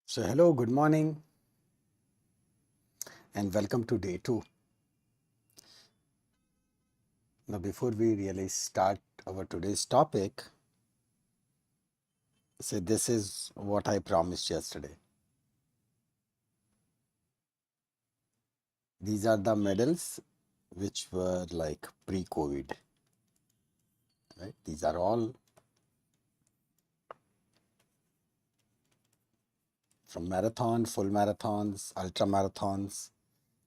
So hello, good morning and welcome to day 2. Now before we really start our today's topic, say this is what I promised yesterday. These are the medals which were like pre-COVID, right? These are all from marathon, full marathons, ultra marathons,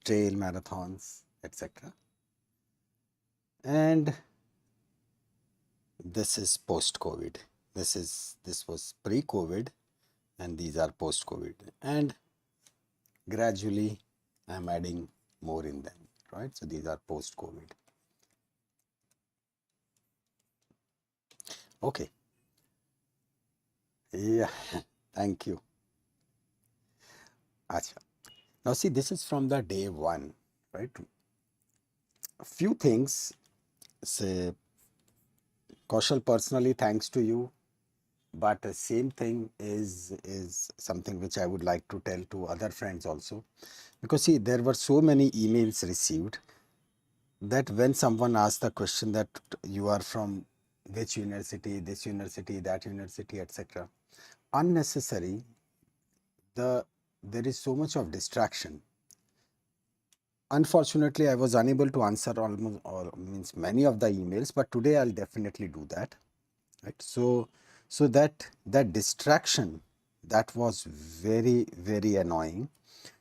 trail marathons, etc. And this is post-COVID. This was pre-COVID and these are post-COVID. And gradually I'm adding more in them, right? So these are post-COVID. Okay. Yeah, thank you. Acha. Now see, this is from the day 1, right? A few things, say, Kaushal, personally, thanks to you, but the same thing is something which I would like to tell to other friends also. Because see, there were so many emails received that when someone asked the question that you are from which university, this university, that university, etc., unnecessary, there is so much of distraction. Unfortunately, I was unable to answer almost all, means many of the emails, but today I'll definitely do that, right? So that distraction, that was very annoying.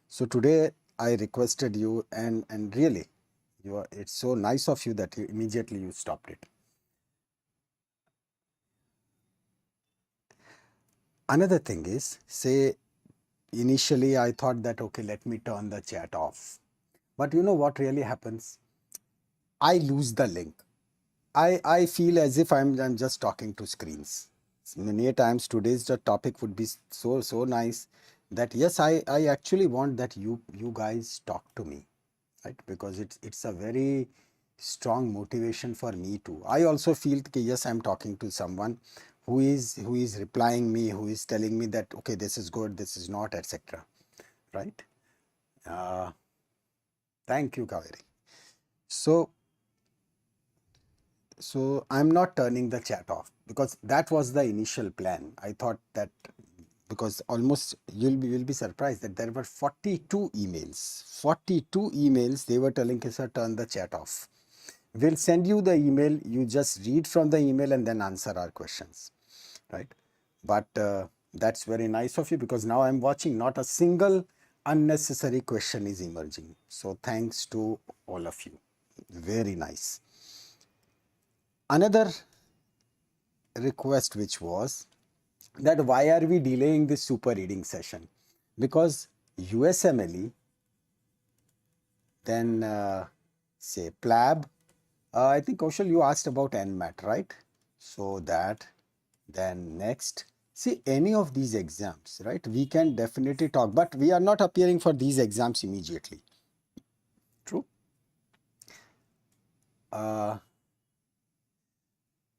So today I requested you, and really, it's so nice of you that you immediately stopped it. Another thing is, say, initially I thought that, okay, let me turn the chat off. But you know what really happens? I lose the link. I feel as if I'm just talking to screens. Many times today's the topic would be so nice that yes, I actually want that you guys talk to me, right? Because it's a very strong motivation for me too. I also feel that yes, I'm talking to someone who is replying me, who is telling me that okay, this is good, this is not, etc. Right? Uh, Thank you, Kaveri. So I'm not turning the chat off because that was the initial plan. I thought that because almost you'll be surprised that there were 42 emails. 42 emails they were telling us to turn the chat off. We'll send you the email. You just read from the email and then answer our questions, right? But that's very nice of you because now I'm watching not a single unnecessary question is emerging. So thanks to all of you. Very nice. Another request which was that why are we delaying this super reading session? Because USMLE, then say PLAB, I think Kaushal you asked about NMAT, right? So that, then next, see any of these exams, right? We can definitely talk, but we are not appearing for these exams immediately. True.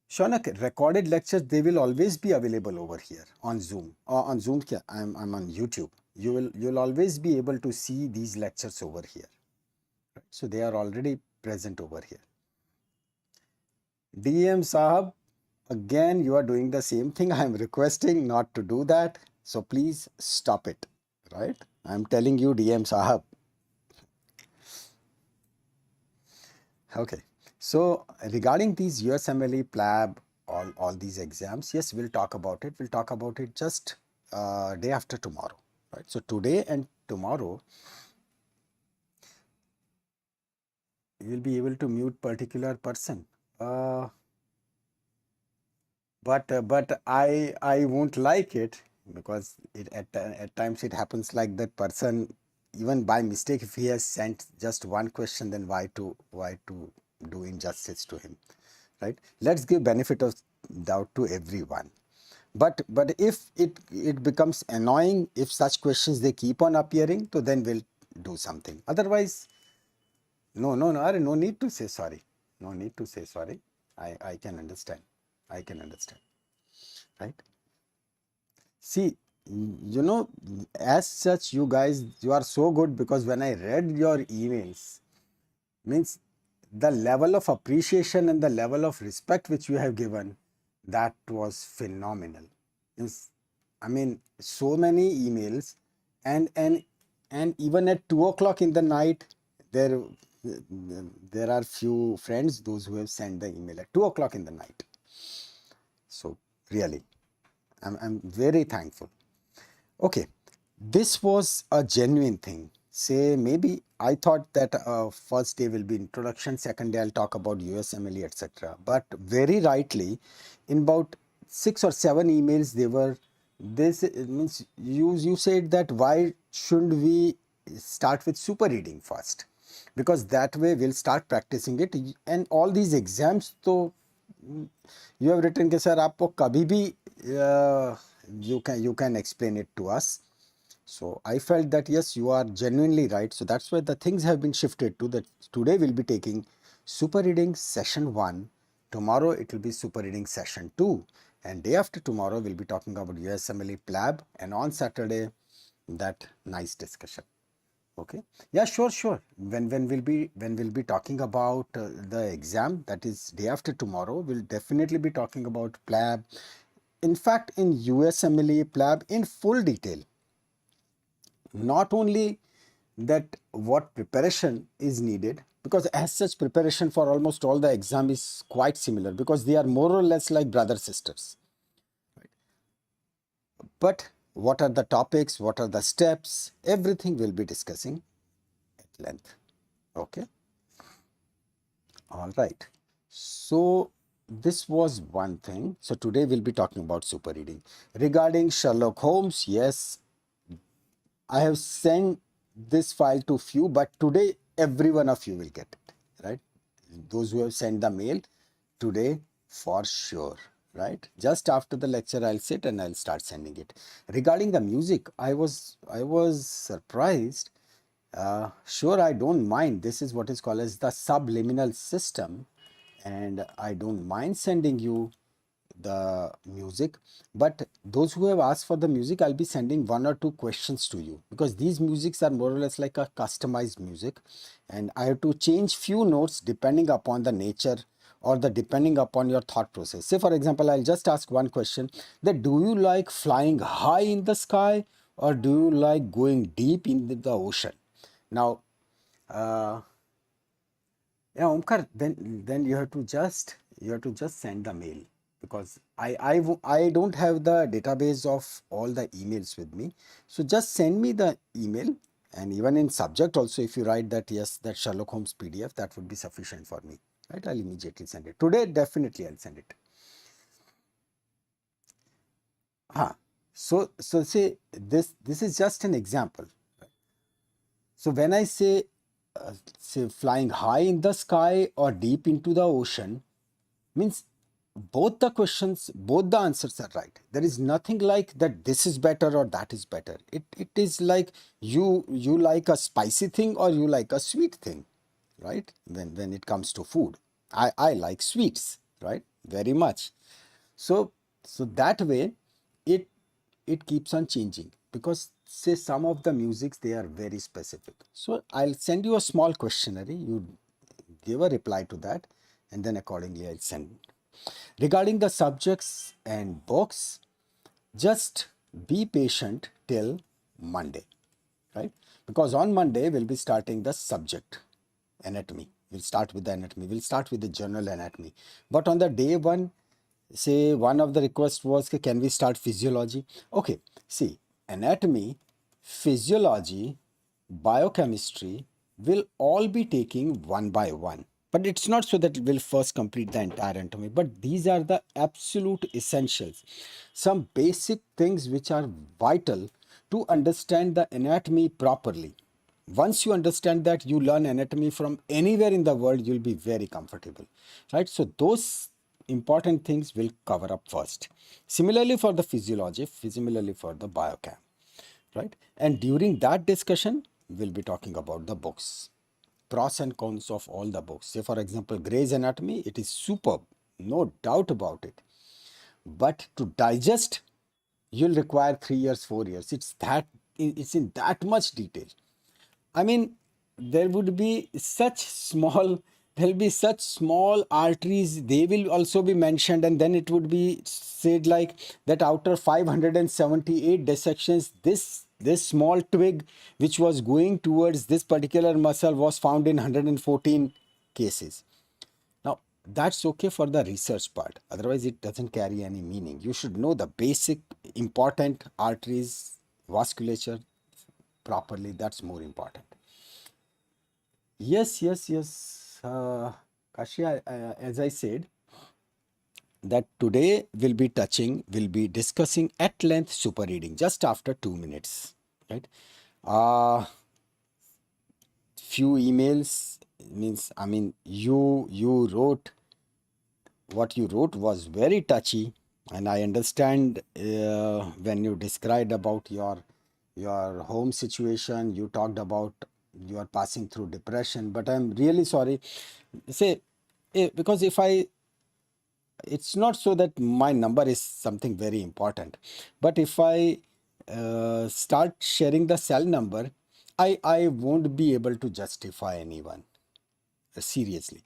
Shaunak, recorded lectures, they will always be available over here on Zoom. On Zoom, I'm on YouTube. You'll always be able to see these lectures over here. So they are already present over here. DM Sahab, again you are doing the same thing. I am requesting not to do that. So please stop it. Right? I am telling you, DM Sahab. Okay. So regarding these USMLE, PLAB, all these exams, yes, we'll talk about it. We'll talk about it just day after tomorrow. Right? So today and tomorrow, you will be able to mute particular person. But I won't like it because at times it happens like that person, even by mistake, if he has sent just one question, then why to do injustice to him, right? Let's give benefit of doubt to everyone. But if it becomes annoying, if such questions they keep on appearing, so then we'll do something. Otherwise, no need to say sorry. No need to say sorry. I can understand. I can understand. Right? See, you know, as such, you guys, you are so good, because when I read your emails, means the level of appreciation and the level of respect which you have given, that was phenomenal. Means, I mean, so many emails, and and and even at 2 o'clock in the night, there there are few friends those who have sent the email at 2 o'clock in the night. So really, I'm very thankful. Okay, this was a genuine thing. Say maybe I thought that first day will be introduction, second day I'll talk about USMLE, etc. But very rightly, in about 6 or 7 emails, they were this, it means you said that why shouldn't we start with super reading first, because that way we'll start practicing it, and all these exams. So you have written कि sir आपको कभी भी you can explain it to us. So I felt that yes, you are genuinely right. So that's why the things have been shifted to that. Today we'll be taking super reading session 1. Tomorrow it will be super reading session 2. And day after tomorrow we'll be talking about USMLE PLAB. And on Saturday, that nice discussion. Okay. Yeah, sure, sure. When we'll be talking about the exam, that is day after tomorrow, we'll definitely be talking about PLAB. In fact, in USMLE PLAB in full detail. Not only that what preparation is needed, because as such preparation for almost all the exam is quite similar, because they are more or less like brother sisters, but what are the topics, what are the steps, everything we'll be discussing at length. Okay, all right. So this was one thing. So today we'll be talking about super reading. Regarding Sherlock Holmes, yes, I have sent this file to few, but today every one of you will get it, right? Those who have sent the mail today, for sure, right? Just after the lecture, I'll sit and I'll start sending it. Regarding the music, I was surprised. Sure, I don't mind. This is what is called as the subliminal system, and I don't mind sending you the music, but those who have asked for the music, I'll be sending 1 or 2 questions to you, because these musics are more or less like a customized music, and I have to change few notes depending upon the nature or the depending upon your thought process. Say for example, I'll just ask one question, that do you like flying high in the sky, or do you like going deep in the ocean? Now yeah, Omkar, then you have to just send the mail, because I don't have the database of all the emails with me. So just send me the email, and even in subject also, if you write that yes, that Sherlock Holmes PDF, that would be sufficient for me. Right? I'll immediately send it. Today, definitely I'll send it. Huh. So say this is just an example. So when I say flying high in the sky or deep into the ocean, means both the questions, both the answers are right. There is nothing like that this is better or that is better. It is like you like a spicy thing or you like a sweet thing, right? When it comes to food, I like sweets, right? Very much. So that way it it keeps on changing, because say some of the musics, they are very specific. So I'll send you a small questionnaire, you give a reply to that, and then accordingly I'll send. Regarding the subjects and books, just be patient till Monday, right? Because on Monday we'll be starting the subject anatomy. We'll start with the anatomy. We'll start with the general anatomy. But on the day one, say one of the requests was, can we start physiology? Okay, see, anatomy, physiology, biochemistry will all be taking one by one. But it's not so that we'll first complete the entire anatomy, but these are the absolute essentials. Some basic things which are vital to understand the anatomy properly. Once you understand that, you learn anatomy from anywhere in the world, you'll be very comfortable, right? So those important things will cover up first. Similarly for the physiology, similarly for the biochem, right? And during that discussion, we'll be talking about the books, pros and cons of all the books. Say for example, Gray's Anatomy, it is superb, no doubt about it. But to digest you'll require 3 years, 4 years. It's in that much detail. I mean, there would be such small, there'll be such small arteries, they will also be mentioned, and then it would be said like that outer 578 dissections, this small twig which was going towards this particular muscle was found in 114 cases. Now, that's okay for the research part. Otherwise, it doesn't carry any meaning. You should know the basic important arteries, vasculature properly. That's more important. Yes, yes, yes. Kashi, as I said, that today we'll be discussing at length super reading just after 2 minutes, right? Uh, few emails means, I mean, you wrote, what you wrote was very touchy, and I understand when you described about your home situation, you talked about you are passing through depression, but I'm really sorry. Say, because if I, it's not so that my number is something very important, but if I start sharing the cell number, I won't be able to justify anyone. Seriously,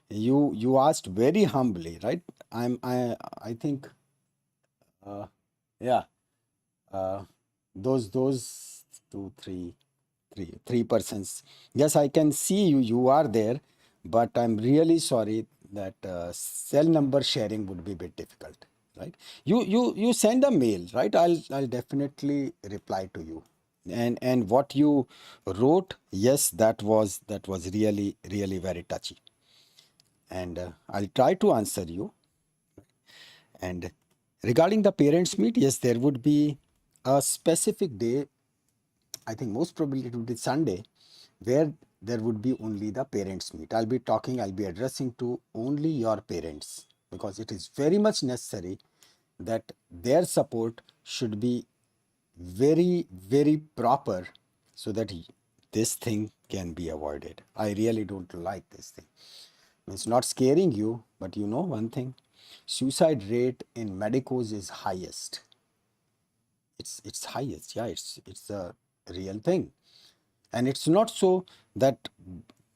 you asked very humbly, right? I think yeah, uh, those two, three persons. Yes, I can see you are there, but I'm really sorry that cell number sharing would be a bit difficult, right? You send a mail, right? I'll definitely reply to you. And what you wrote, yes, that was really very touchy, and I'll try to answer you. And regarding the parents meet, yes, there would be a specific day. I think most probably it would be Sunday, where there would be only the parents meet. I'll be addressing to only your parents, because it is very much necessary that their support should be very proper, so that this thing can be avoided. I really don't like this thing. It's not scaring you, but you know one thing, suicide rate in medicos is highest. It's highest. Yeah, it's a real thing. And it's not so that,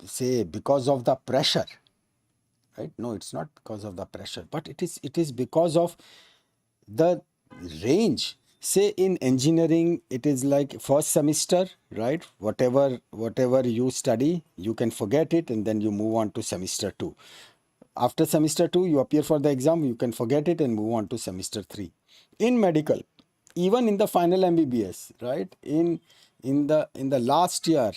say, because of the pressure, right? No, it's not because of the pressure, but it is because of the range. Say in engineering, it is like first semester, right? Whatever you study, you can forget it, and then you move on to semester 2. After semester 2, you appear for the exam, you can forget it and move on to semester 3. In medical, even in the final MBBS, right? In the last year,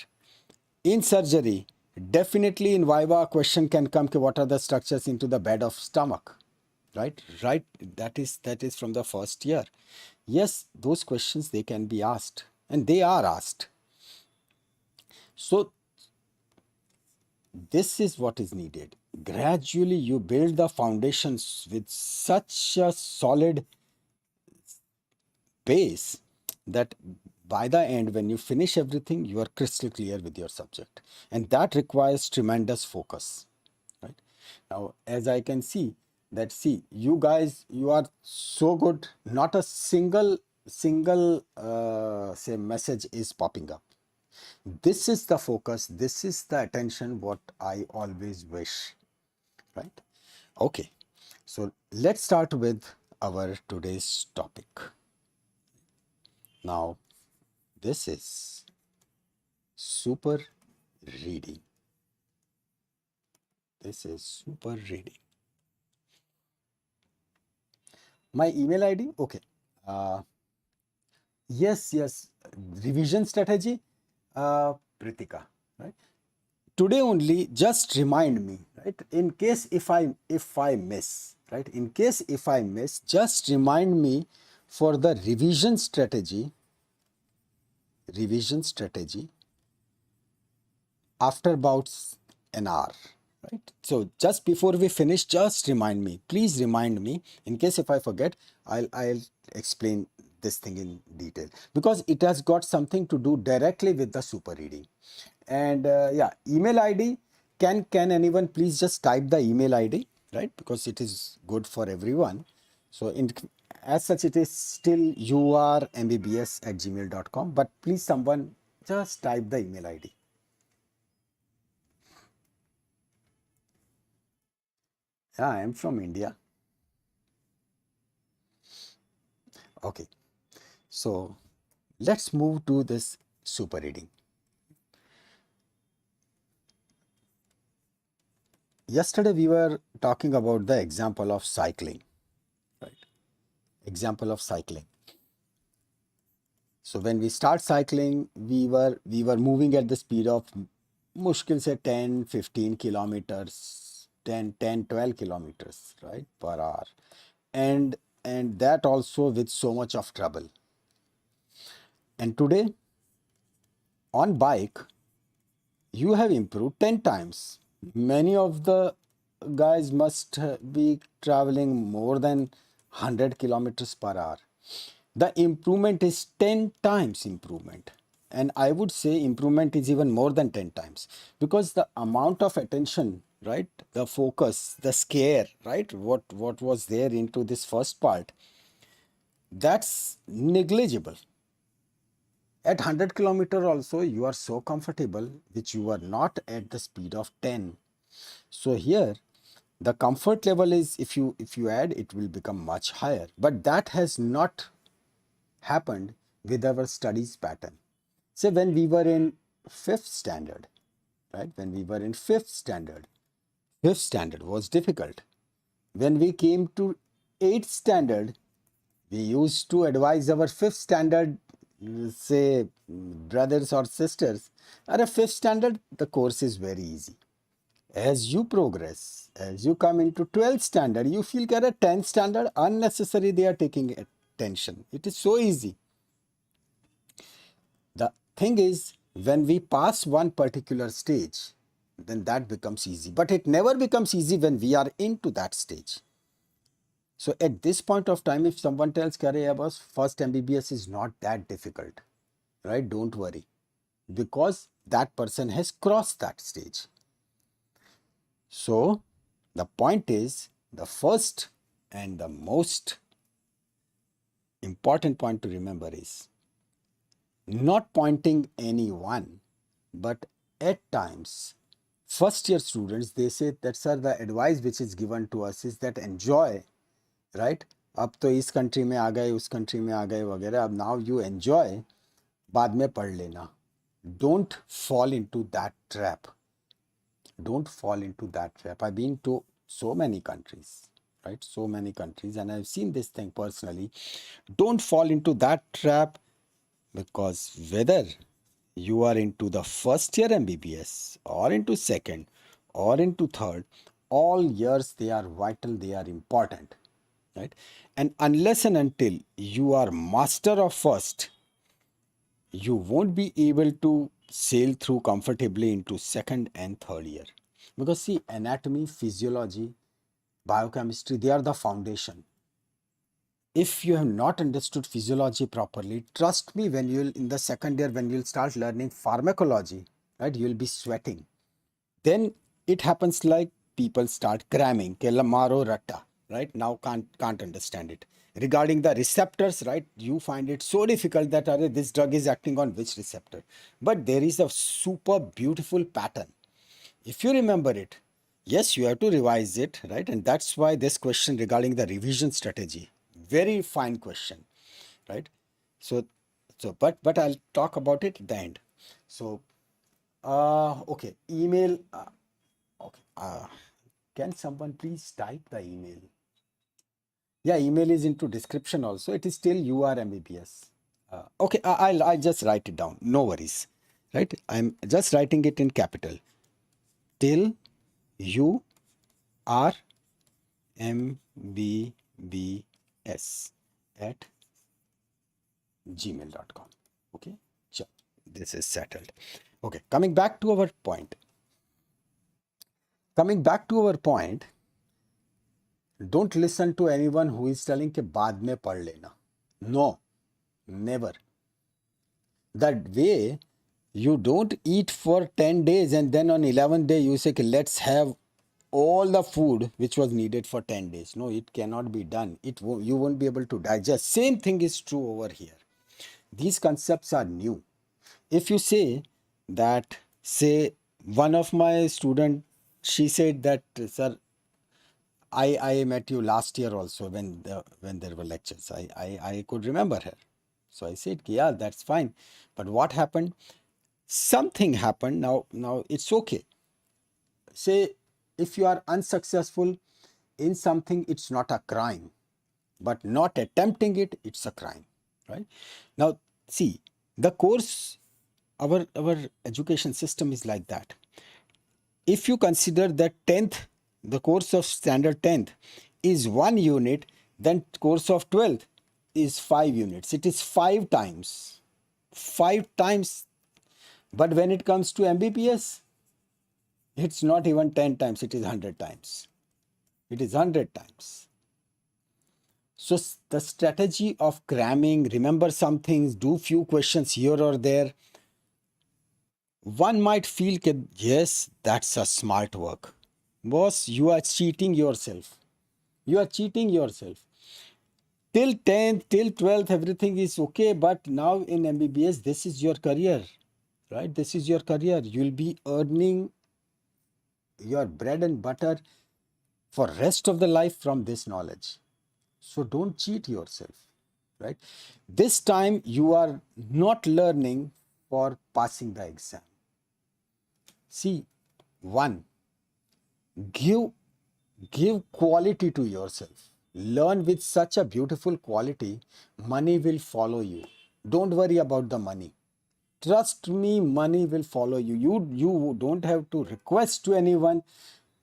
in surgery, definitely in viva a question can come, what are the structures into the bed of stomach, right? That is from the first year. Yes, those questions, they can be asked, and they are asked. So this is what is needed. Gradually you build the foundations with such a solid base that by the end, when you finish everything, you are crystal clear with your subject, and that requires tremendous focus, right? Now, as I can see, that, see, you guys, you are so good, not a single say message is popping up. This is the focus, this is the attention what I always wish, right? Okay, so let's start with our today's topic. Now, this is super reading. This is super reading. My email ID, okay. Yes, revision strategy, Pritika, right? Today only, just remind me, right? In case if I miss, right? In case if I miss, just remind me for the revision strategy after about an hour, right? So just before we finish, just remind me. Please remind me. In case if I forget, I'll explain this thing in detail, because it has got something to do directly with the super reading. And yeah, email ID. Can anyone please just type the email ID, right? Because it is good for everyone. So as such, it is still urmbbs@gmail.com. But please, someone just type the email ID. Yeah, I am from India. Okay, so let's move to this super reading. Yesterday we were talking about the example of cycling, right? Example of cycling. So when we start cycling, we were moving at the speed of मुश्किल से 10 15 kilometers, 12 kilometers, right, per hour, and that also with so much of trouble. And today on bike you have improved 10 times. Many of the guys must be traveling more than 100 kilometers per hour. The improvement is 10 times improvement. And I would say improvement is even more than 10 times, because the amount of attention, right, the focus, the scare, right, what was there into this first part, that's negligible. At 100 kilometer also you are so comfortable, which you are not at the speed of 10. So here the comfort level is, if you add, it will become much higher. But that has not happened with our studies pattern. Say when we were in fifth standard, right? When we were in fifth standard was difficult. When we came to eighth standard, we used to advise our fifth standard, say, brothers or sisters, at a fifth standard, the course is very easy. As you progress, as you come into 12th standard, you feel that at 10th standard, unnecessary they are taking attention. It is so easy. The thing is, when we pass one particular stage, then that becomes easy. But it never becomes easy when we are into that stage. So at this point of time, if someone tells, Kare boss, first MBBS is not that difficult, right? Don't worry, because that person has crossed that stage. So the point is, the first and the most important point to remember is not pointing anyone, but at times, first year students, they say that, sir, the advice which is given to us is that enjoy, right? अब तो इस country में आ गए, उस country में आ गए वगैरह, अब now you enjoy, बाद में पढ़ लेना. Don't fall into that trap. Don't fall into that trap. I've been to so many countries, right? So many countries, and I've seen this thing personally. Don't fall into that trap, because whether you are into the first year MBBS or into second or into third, all years they are vital, they are important, right? And unless and until you are master of first, you won't be able to sail through comfortably into second and third year. Because see, anatomy, physiology, biochemistry, they are the foundation. If you have not understood physiology properly, trust me, when you'll in the second year, when you'll start learning pharmacology, right, you'll be sweating. Then it happens like people start cramming, maro ratta, right? Now can't understand it. Regarding the receptors, right, you find it so difficult that this drug is acting on which receptor. But there is a super beautiful pattern. If you remember it, yes, you have to revise it, right? And that's why this question regarding the revision strategy, very fine question, right? So but I'll talk about it at the end. So okay, email. Okay, can someone please type the email? Yeah, email is into description also. It is still URMBBS. Okay, I'll just write it down. No worries, right? I'm just writing it in capital. Till U R M B B S at gmail.com. Okay, sure. This is settled. Okay, coming back to our point. Don't listen to anyone who is telling कि बाद में पढ़ लेना. No, never. That way, you don't eat for 10 days and then on 11th day you say, let's have all the food which was needed for 10 days. No, it cannot be done. You won't be able to digest. Same thing is true over here. These concepts are new. If you say that, say, one of my student, she said that, sir, I met you last year also when there were lectures. I could remember her. So I said, yeah, that's fine. But what happened? Something happened. Now it's okay. Say, if you are unsuccessful in something, it's not a crime. But not attempting it, it's a crime. Right? Now, see, the course, our education system is like that. If you consider that 10th, the course of standard 10th is 1 unit, then course of 12th is 5 units. It is 5 times. 5 times. But when it comes to MBBS, it's not even 10 times, it is 100 times. It is 100 times. So the strategy of cramming, remember some things, do few questions here or there, one might feel that yes, that's a smart work. Boss, you are cheating yourself. You are cheating yourself. Till 10th, till 12th, everything is okay. But now in MBBS, this is your career, right? This is your career. You'll be earning your bread and butter for rest of the life from this knowledge. So don't cheat yourself, right? This time you are not learning for passing the exam. See, one, give quality to yourself. Learn with such a beautiful quality, money will follow you. Don't worry about the money. Trust me, money will follow you. You don't have to request to anyone.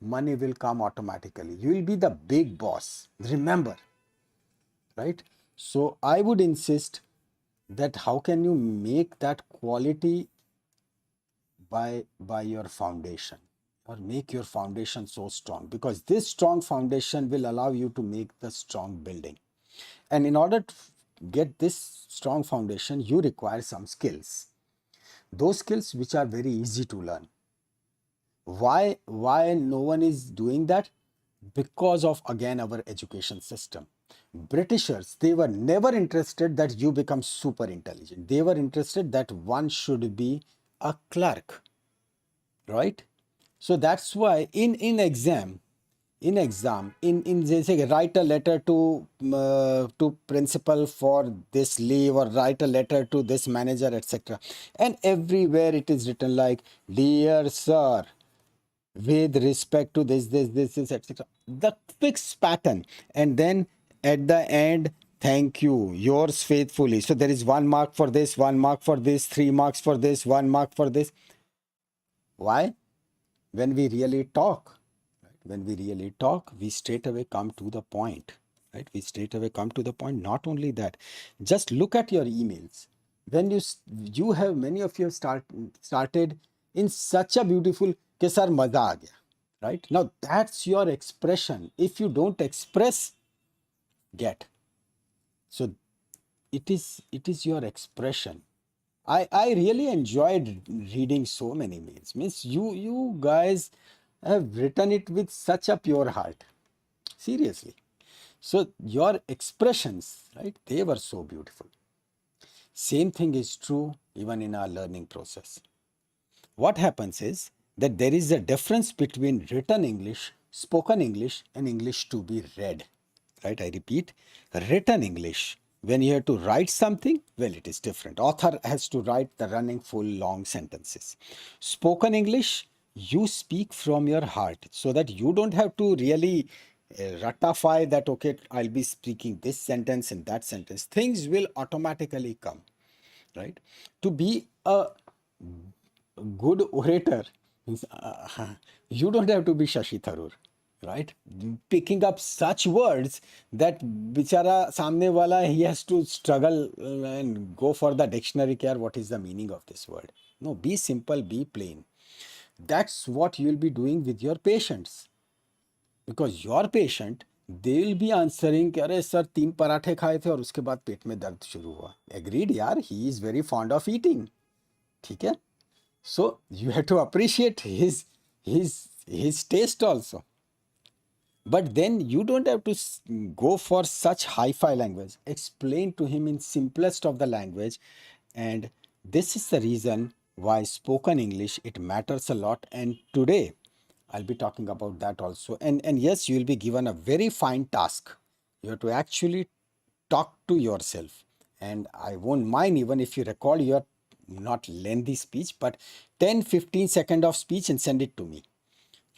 Money will come automatically. You will be the big boss. Remember, right? So I would insist that how can you make that quality by your foundation, or make your foundation so strong, because this strong foundation will allow you to make the strong building. And in order to get this strong foundation, you require some skills, those skills which are very easy to learn. Why no one is doing that? Because of, again, our education system. Britishers, they were never interested that you become super intelligent. They were interested that one should be a clerk, right? So that's why in exam, they say write a letter to principal for this leave, or write a letter to this manager, etc. And everywhere it is written like, dear sir, with respect to this, etc. The fixed pattern, and then at the end, thank you, yours faithfully. So there is 1 mark for this, 1 mark for this, 3 marks for this, 1 mark for this. Why? When we really talk, we straight away come to the point, right? We straight away come to the point. Not only that, just look at your emails. When you have, many of you have started in such a beautiful, ke sir maza aa gaya, right? Now that's your expression. If you don't express, get. So it is your expression. I really enjoyed reading so many mails. Means you guys have written it with such a pure heart. Seriously. So your expressions, right, they were so beautiful. Same thing is true even in our learning process. What happens is that there is a difference between written English, spoken English, and English to be read. Right? I repeat, written English. When you have to write something, well, it is different. Author has to write the running full long sentences. Spoken English, you speak from your heart, so that you don't have to really ratify that, okay, I'll be speaking this sentence and that sentence. Things will automatically come, right? To be a good orator, you don't have to be Shashi Tharoor, right? Picking up such words that bichara samne wala, he has to struggle and go for the dictionary care. What is the meaning of this word? No, be simple, be plain. That's what you'll be doing with your patients. Because your patient, they will be answering कि अरे sir 3 पराठे खाए थे और उसके बाद पेट में दर्द शुरू हुआ. Agreed यार, he is very fond of eating. ठीक है? So you have to appreciate his taste also. But then you don't have to go for such hi-fi language. Explain to him in simplest of the language. And this is the reason why spoken English, it matters a lot. And today I'll be talking about that also. And yes, you will be given a very fine task. You have to actually talk to yourself. And I won't mind even if you record your not lengthy speech, but 10-15 seconds of speech and send it to me,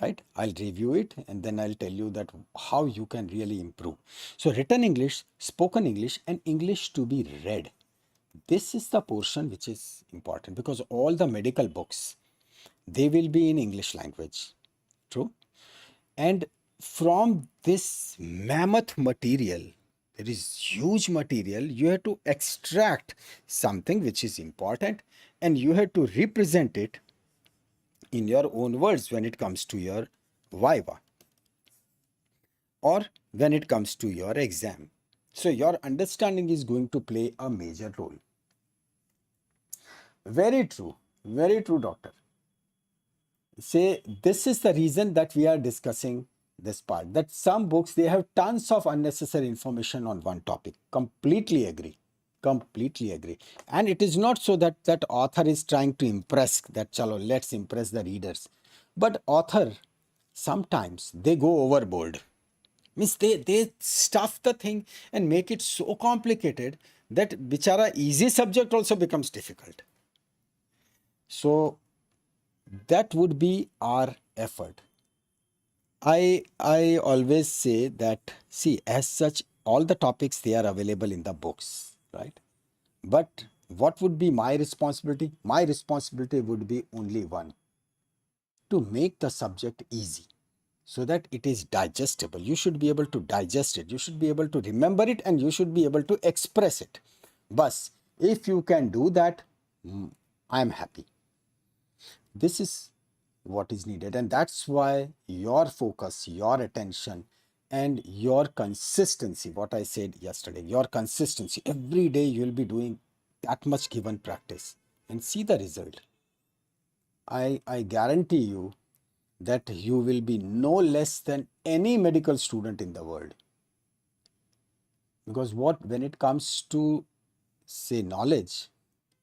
right? I'll review it and then I'll tell you that how you can really improve. So written English, spoken English, and English to be read. This is the portion which is important because all the medical books, they will be in English language. True. And from this mammoth material, there is huge material, you have to extract something which is important and you have to represent it in your own words when it comes to your viva or when it comes to your exam. So your understanding is going to play a major role. Very true, doctor. Say this is the reason that we are discussing this part, that some books, they have tons of unnecessary information on one topic. Completely agree. Completely agree. And it is not so that that author is trying to impress, that chalo, let's impress the readers. But author, sometimes they go overboard. Means they stuff the thing and make it so complicated that bichara easy subject also becomes difficult. So that would be our effort. I always say that, see, as such, all the topics, they are available in the books, right? But what would be my responsibility? My responsibility would be only one, to make the subject easy so that it is digestible. You should be able to digest it, you should be able to remember it, and you should be able to express it. Bas, if you can do that, I am happy. This is what is needed, and that's why your focus, your attention, and your consistency, what I said yesterday, your consistency, every day you will be doing that much given practice and see the result. I guarantee you that you will be no less than any medical student in the world. Because what, when it comes to say knowledge,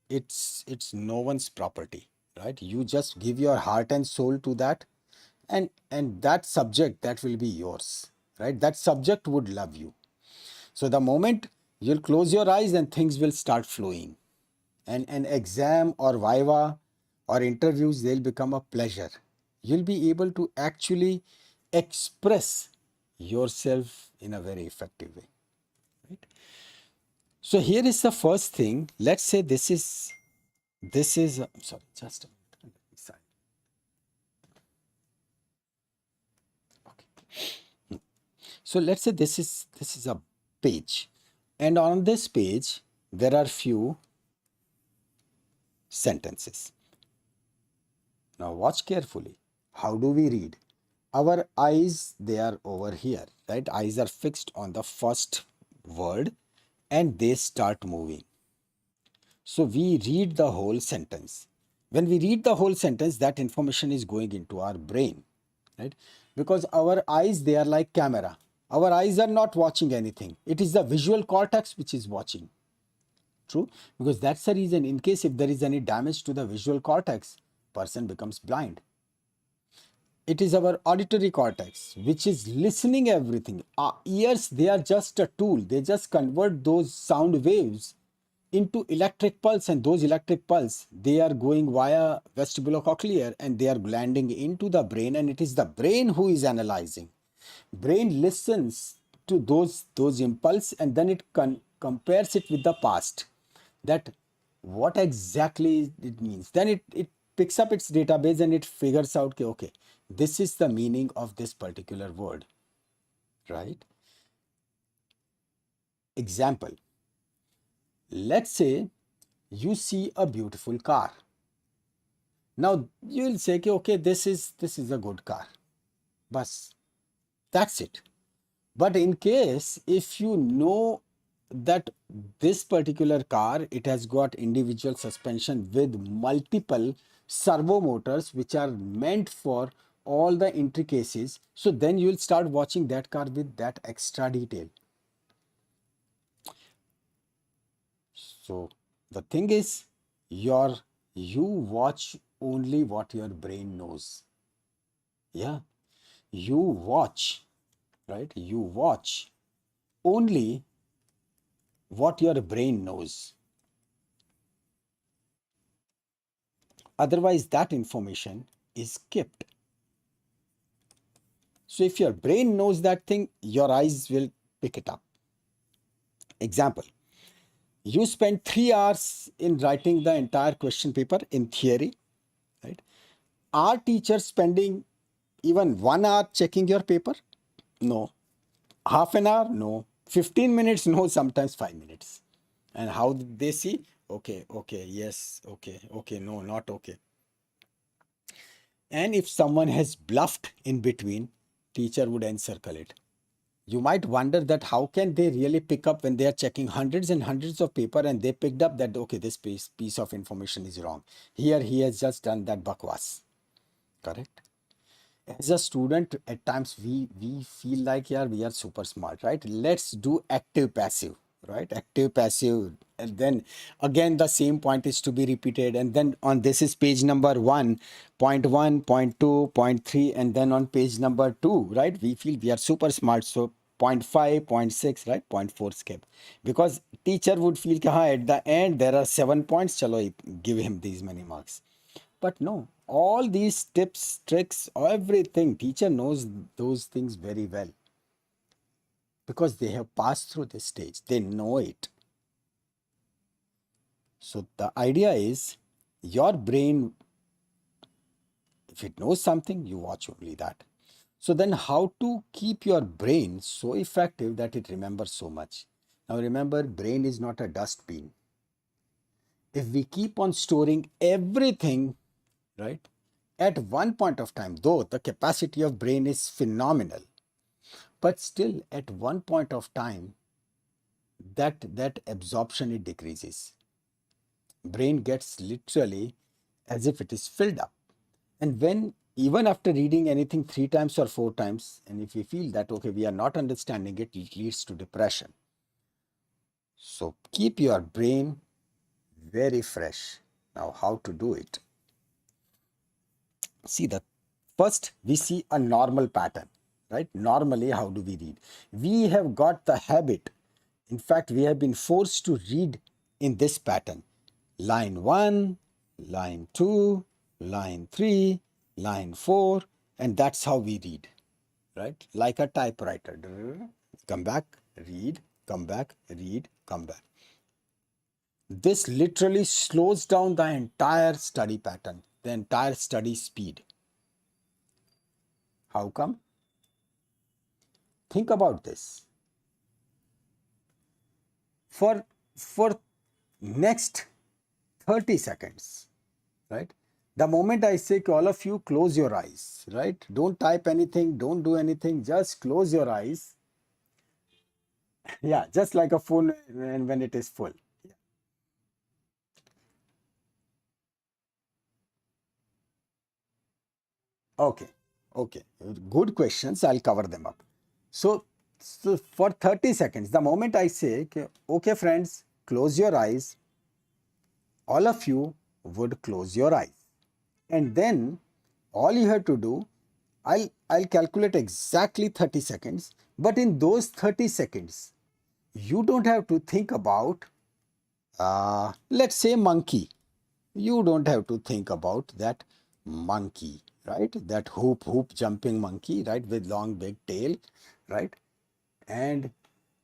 it's no one's property, right? You just give your heart and soul to that, and that subject, that will be yours, right? That subject would love you. So the moment you'll close your eyes and things will start flowing, and an exam or viva or interviews, they'll become a pleasure. You'll be able to actually express yourself in a very effective way, right? So here is the first thing. Let's say this is sorry, just a minute. Let me sign. Okay. So let's say this is a page, and on this page there are few sentences. Now watch carefully. How do we read? Our eyes, they are over here, right? Eyes are fixed on the first word and they start moving. So we read the whole sentence. When we read the whole sentence, that information is going into our brain, right? Because our eyes, they are like camera. Our eyes are not watching anything. It is the visual cortex which is watching. True? Because that's the reason, in case if there is any damage to the visual cortex, person becomes blind. It is our auditory cortex which is listening everything. Our ears, they are just a tool. They just convert those sound waves into electric pulse, and those electric pulse, they are going via vestibulocochlear and they are landing into the brain, and it is the brain who is analyzing. Brain listens to those impulse, and then it compares it with the past, that what exactly it means. Then it picks up its database and it figures out, okay, this is the meaning of this particular word, right? Example, let's say you see a beautiful car. Now you'll say, okay, this is a good car, but that's it. But in case if you know that this particular car, it has got individual suspension with multiple servo motors which are meant for all the intricacies. So then you'll start watching that car with that extra detail. So the thing is, you watch only what your brain knows. Yeah, you watch, right? You watch only what your brain knows. Otherwise, that information is kept. So if your brain knows that thing, your eyes will pick it up. Example, you spend 3 hours in writing the entire question paper in theory, right? Are teachers spending even 1 hour checking your paper? No. Half an hour? No. 15 minutes? No. Sometimes 5 minutes. And how did they see? Okay, okay, yes, okay, okay, no, not okay. And if someone has bluffed in between, teacher would encircle it. You might wonder that how can they really pick up when they are checking hundreds and hundreds of paper and they picked up that, okay, this piece of information is wrong. Here he has just done that bakwas. Correct? As a student, at times we feel like, yeah, we are super smart, right? Let's do active passive, right? Active passive, and then again the same point is to be repeated, and then on this is page number 1.1, point 2, point 3, and then on page number 2, right, we feel we are super smart, so point 5, point 6, right, point 4 skip, because teacher would feel at the end there are 7 points, chalo give him these many marks. But no, all these tips, tricks, everything, teacher knows those things very well because they have passed through this stage. They know it. So the idea is your brain, if it knows something, you watch only that. So then how to keep your brain so effective that it remembers so much? Now remember, brain is not a dustbin. If we keep on storing everything, right, at one point of time, though the capacity of brain is phenomenal, but still at one point of time, that absorption, it decreases. Brain gets literally as if it is filled up. And when even after reading anything 3 times or 4 times, and if we feel that, okay, we are not understanding it, it leads to depression. So keep your brain very fresh. Now, how to do it? See, the first we see a normal pattern, right? Normally, how do we read? We have got the habit. In fact, we have been forced to read in this pattern. Line 1, line 2, line 3, line 4, and that's how we read, right? Like a typewriter. Come back, read, come back, read, come back. This literally slows down the entire study pattern, the entire study speed. How come? Think about this. For next 30 seconds, right? The moment I say to all of you, close your eyes, right? Don't type anything, don't do anything, just close your eyes. Yeah, just like a phone when it is full. Okay, okay. Good questions. I'll cover them up. So for 30 seconds, the moment I say, okay, friends, close your eyes, all of you would close your eyes. And then all you have to do, I'll calculate exactly 30 seconds, but in those 30 seconds, you don't have to think about, let's say, monkey. You don't have to think about that monkey, right? That hoop jumping monkey, right? With long big tail, right? And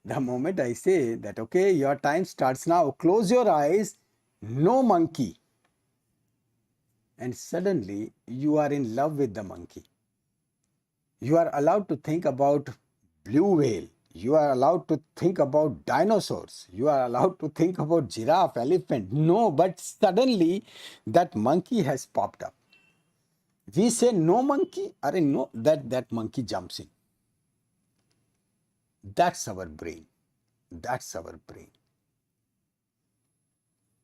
the moment I say that, okay, your time starts now, close your eyes, no monkey. And suddenly you are in love with the monkey. You are allowed to think about blue whale. You are allowed to think about dinosaurs. You are allowed to think about giraffe, elephant. No, but suddenly that monkey has popped up. We say no monkey, or no, that monkey jumps in. That's our brain. That's our brain.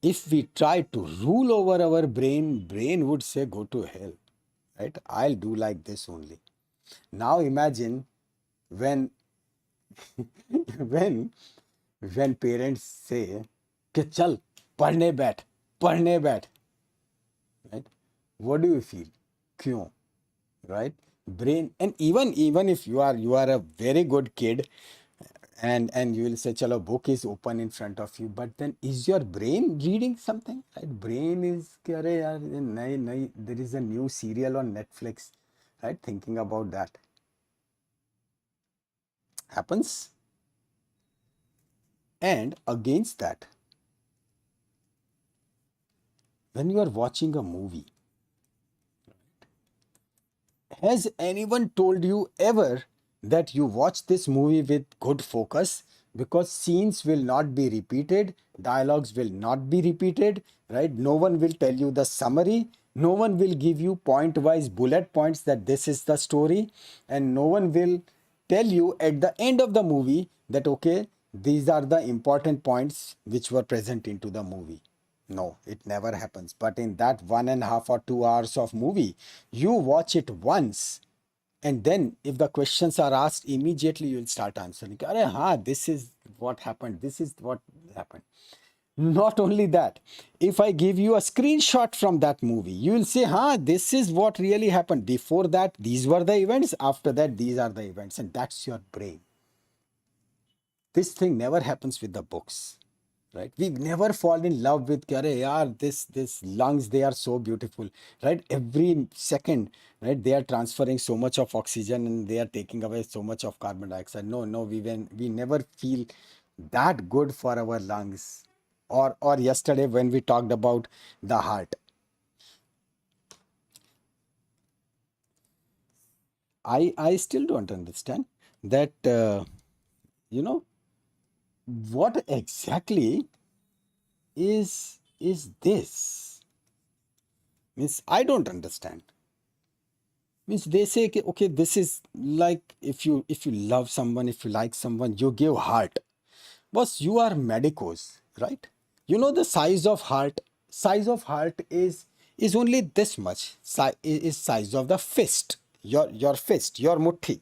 If we try to rule over our brain, brain would say, go to hell. right? I'll do like this only. Now imagine when when when parents say कि चल पढ़ने बैठ, right? What do you feel? क्यों? Right? Brain, and even if you are a very good kid, and you will say chalo, book is open in front of you, but then is your brain reading something, right? Brain is कि अरे यार ये नई नई, there is a new serial on Netflix, right? Thinking about that happens. And against that, when you are watching a movie, has anyone told you ever that you watch this movie with good focus? Because scenes will not be repeated, dialogues will not be repeated, right? No one will tell you the summary, no one will give you point wise bullet points that this is the story, and no one will tell you at the end of the movie that okay, these are the important points which were present into the movie. No, it never happens. But in that 1.5 or 2 hours of movie, you watch it once, and then if the questions are asked, immediately you'll start answering. Arey, haan, this is what happened. This is what happened. Not only that, if I give you a screenshot from that movie, you will say, this is what really happened. Before that, these were the events. After that, these are the events. And that's your brain. This thing never happens with the books, right? We never fall in love with kya yaar, this lungs, they are so beautiful, right? Every second, right, they are transferring so much of oxygen and they are taking away so much of carbon dioxide. No, we never feel that good for our lungs. Or yesterday when we talked about the heart, I still don't understand that you know what exactly is this. Means I don't understand. Means they say कि, okay, this is like if you love someone, if you like someone, you give heart. Boss, you are medicos, right? You know the size of heart. Size of heart is only this much. Is size of the fist. Your fist, your mutti.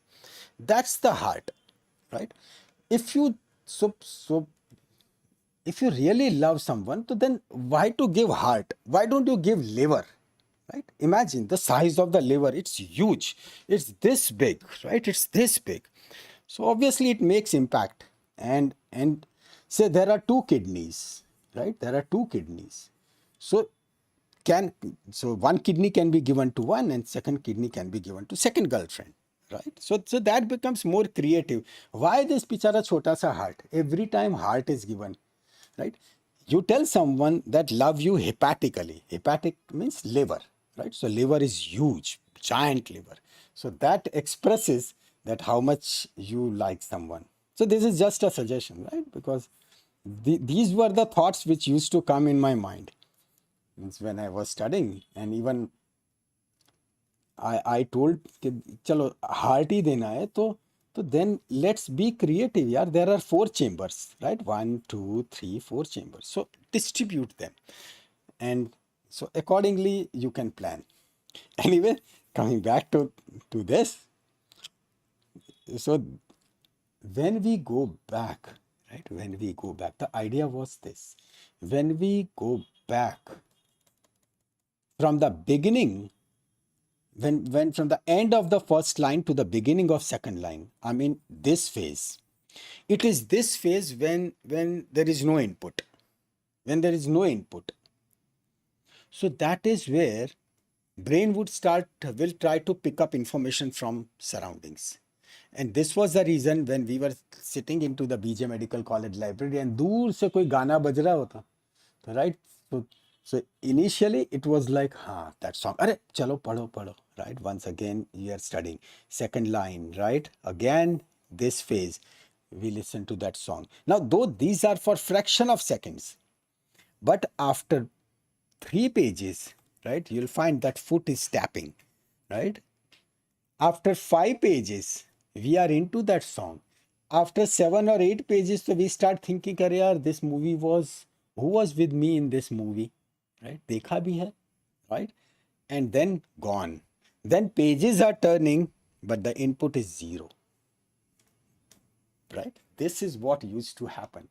That's the heart, right? If you so if you really love someone, so then why to give heart? Why don't you give liver? Right? Imagine the size of the liver. It's huge. It's this big, right? It's this big. So obviously it makes impact. And say there are two kidneys, right? There are two kidneys. So can so one kidney can be given to one and second kidney can be given to second girlfriend, right? So that becomes more creative. Why this bichara chota sa heart? Every time heart is given, right? You tell someone that love you hepatically. Hepatic means liver, right? So liver is huge, giant liver. So that expresses that how much you like someone. So this is just a suggestion, right? Because these were the thoughts which used to come in my mind. Means when I was studying, and even I told कि चलो heart ही देना है तो then let's be creative यार. There are 4 chambers, right? 1, 2, 3, 4 chambers. So distribute them, and so accordingly you can plan. Anyway, coming back to this, so when we go back, right? When we go back, the idea was this: when we go back from the beginning, when from the end of the first line to the beginning of second line, I mean this phase. It is this phase when there is no input. When there is no input. So that is where brain will try to pick up information from surroundings. And this was the reason when we were sitting into the BJ Medical College library and दूर से कोई गाना बज रहा होता, right? So initially it was like, that song. Arey, chalo pado, right? Once again, you are studying. Second line, right? Again, this phase, we listen to that song. Now, though these are for fraction of seconds, but after 3 pages, right, you'll find that foot is tapping, right? After 5 pages, we are into that song. After 7 or 8 pages, so we start thinking, yaar, this movie who was with me in this movie, right? Dekha bhi hai, right? And then gone. Then pages are turning, but the input is zero. Right? This is what used to happen.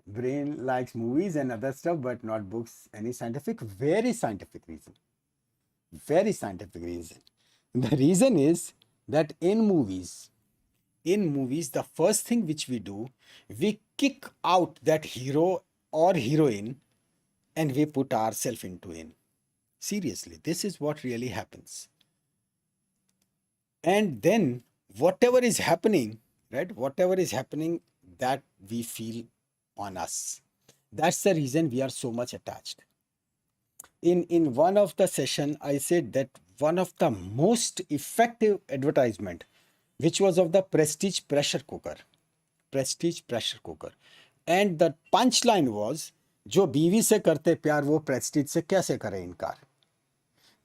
Brain likes movies and other stuff, but not books. Any scientific? Very scientific reason. Very scientific reason. The reason is that in movies, the first thing which we do, we kick out that hero or heroine and we put ourselves into in. Seriously, this is what really happens. And then whatever is happening, right? Whatever is happening, that we feel on us. That's the reason we are so much attached. In one of the session, I said that one of the most effective advertisement, which was of the prestige pressure cooker, and the punchline was, जो बीवी से करते प्यार वो Prestige से कैसे करे इनकार.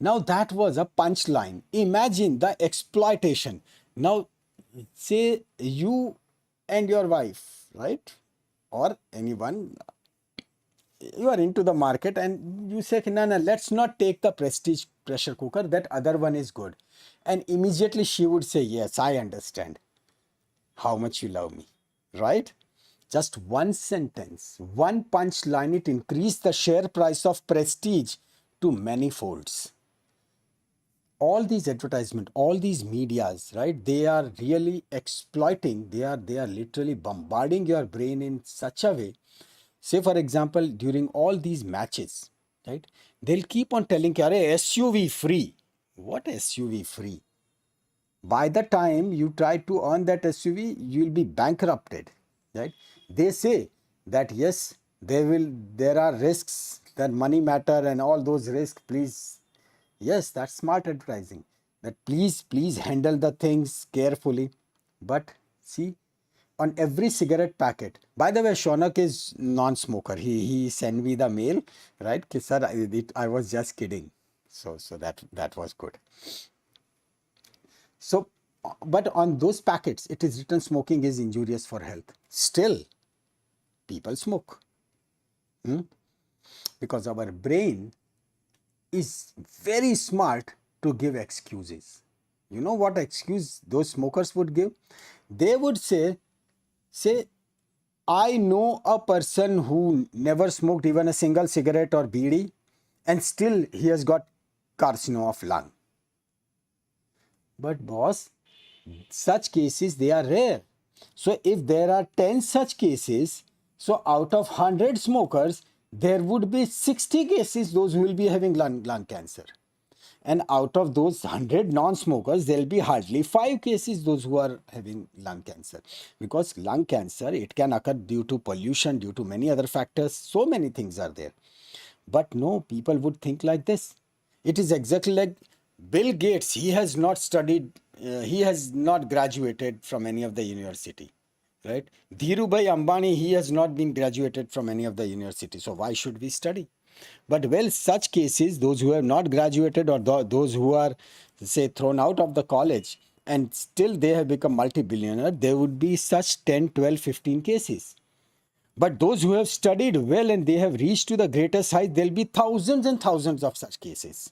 Now that was a punchline. Imagine the exploitation. Now, say you and your wife, right? Or anyone, you are into the market and you say, no, no, let's not take the prestige pressure cooker, that other one is good. And immediately she would say, yes, I understand how much you love me, right? Just one sentence, one punchline, it increased the share price of prestige to many folds. All these advertisement, all these medias, right, they are really exploiting, they are literally bombarding your brain in such a way. Say for example, during all these matches, right, they'll keep on telling, SUV free. What SUV free? By the time you try to earn that SUV, you'll be bankrupted, right? They say that yes, there are risks, that money matter and all those risks, please. Yes, that's smart advertising. That please handle the things carefully. But see, on every cigarette packet. By the way, Shonak is non-smoker. He sent me the mail, right? Ki, sir, I was just kidding. So that was good. So, but on those packets, it is written smoking is injurious for health. Still, people smoke. Because our brain is very smart to give excuses. You know what excuse those smokers would give? They would say, I know a person who never smoked even a single cigarette or beedi, and still he has got carcinoma of lung. But boss, such cases, they are rare. So if there are 10 such cases, so out of 100 smokers, there would be 60 cases those who will be having lung cancer. And out of those 100 non-smokers, there will be hardly 5 cases those who are having lung cancer. Because lung cancer, it can occur due to pollution, due to many other factors. So many things are there. But no, people would think like this. It is exactly like Bill Gates. He has not studied, he has not graduated from any of the university, right? Dhirubhai Ambani, he has not been graduated from any of the university. So why should we study? But well, such cases, those who have not graduated or those who are, say, thrown out of the college and still they have become multi-billionaire, there would be such 10, 12, 15 cases. But those who have studied well and they have reached to the greatest height, there will be thousands and thousands of such cases.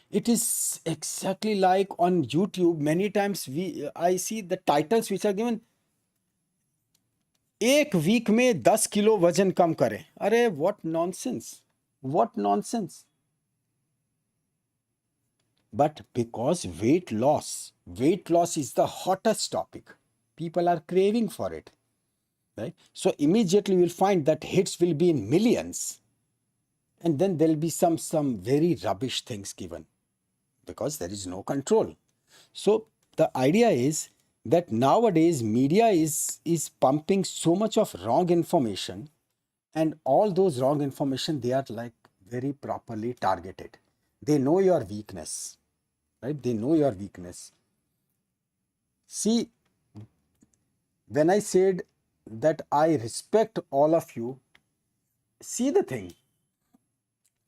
It is exactly like on YouTube. Many times I see the titles which are given, एक week में 10 kilo वजन कम करें. अरे what nonsense, what nonsense. But because weight loss is the hottest topic, people are craving for it, right? So immediately you'll find that hits will be in millions, and then there'll be some very rubbish things given because there is no control. So the idea is that nowadays media is pumping so much of wrong information, and all those wrong information, they are like very properly targeted. They know your weakness, right? They know your weakness. See, when I said that I respect all of you, see the thing,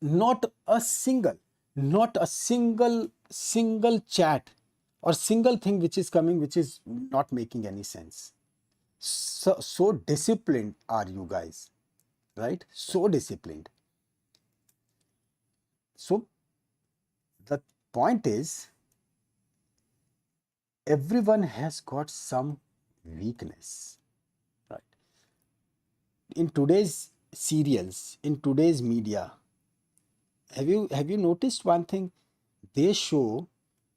not a single chat or single thing which is coming which is not making any sense. So disciplined are you guys, right? So disciplined. So point is, everyone has got some weakness, right? In today's serials, in today's media, have you noticed one thing? They show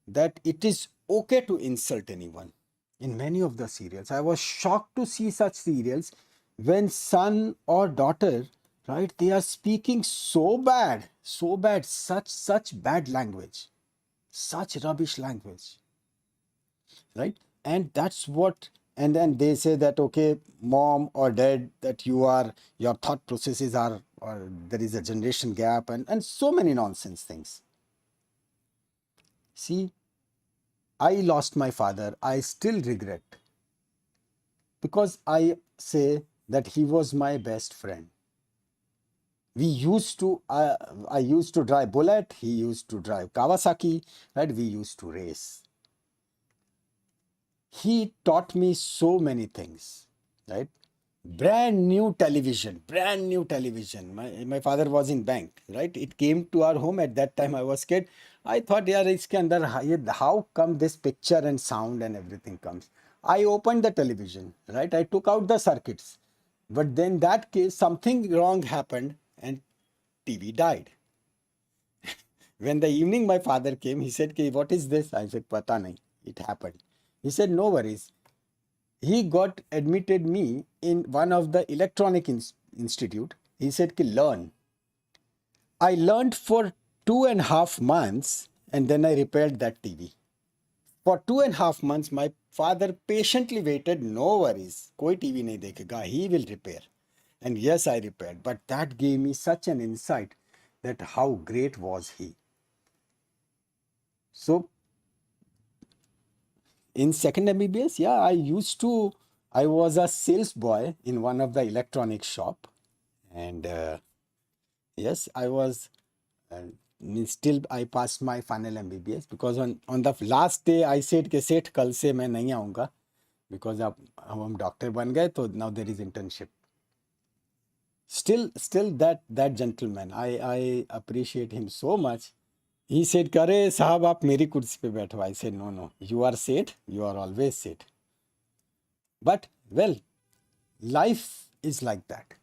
that it is okay to insult anyone. In many of the serials, I was shocked to see such serials when son or daughter, right, they are speaking so bad, such bad language, such rubbish language, right? And that's what, and then they say that, okay, mom or dad, that your thought processes are, or there is a generation gap, and so many nonsense things. See, I lost my father. I still regret, because I say that he was my best friend. We used to, I used to drive Bullet, he used to drive Kawasaki, right? We used to race. He taught me so many things, right? Brand new television. My father was in bank, right? It came to our home. At that time I was kid. I thought, yeah, iske andar how come this picture and sound and everything comes? I opened the television, right? I took out the circuits, but then that case something wrong happened and TV died. When the evening my father came, he said, what is this? I said, pata nahi, it happened. He said, no worries. He got admitted me in one of the electronic institute. He said, learn. I learned for 2.5 months, and then I repaired that TV. For 2.5 months, my father patiently waited. No worries, koi TV nahi dekhega, he will repair. And yes, I repaired. But that gave me such an insight that how great was he. So in second MBBS, yeah, I was a sales boy in one of the electronic shop. And yes, I was, still I passed my final MBBS, because on the last day I said कि सेठ कल से मैं नहीं आऊँगा, because अब हम doctor बन गए, तो now there is internship. Still that gentleman, I appreciate him so much. He said, करे साहब आप मेरी कुर्सी पे बैठो. I said, no, you are सेठ, you are always सेठ. But well, life is like that.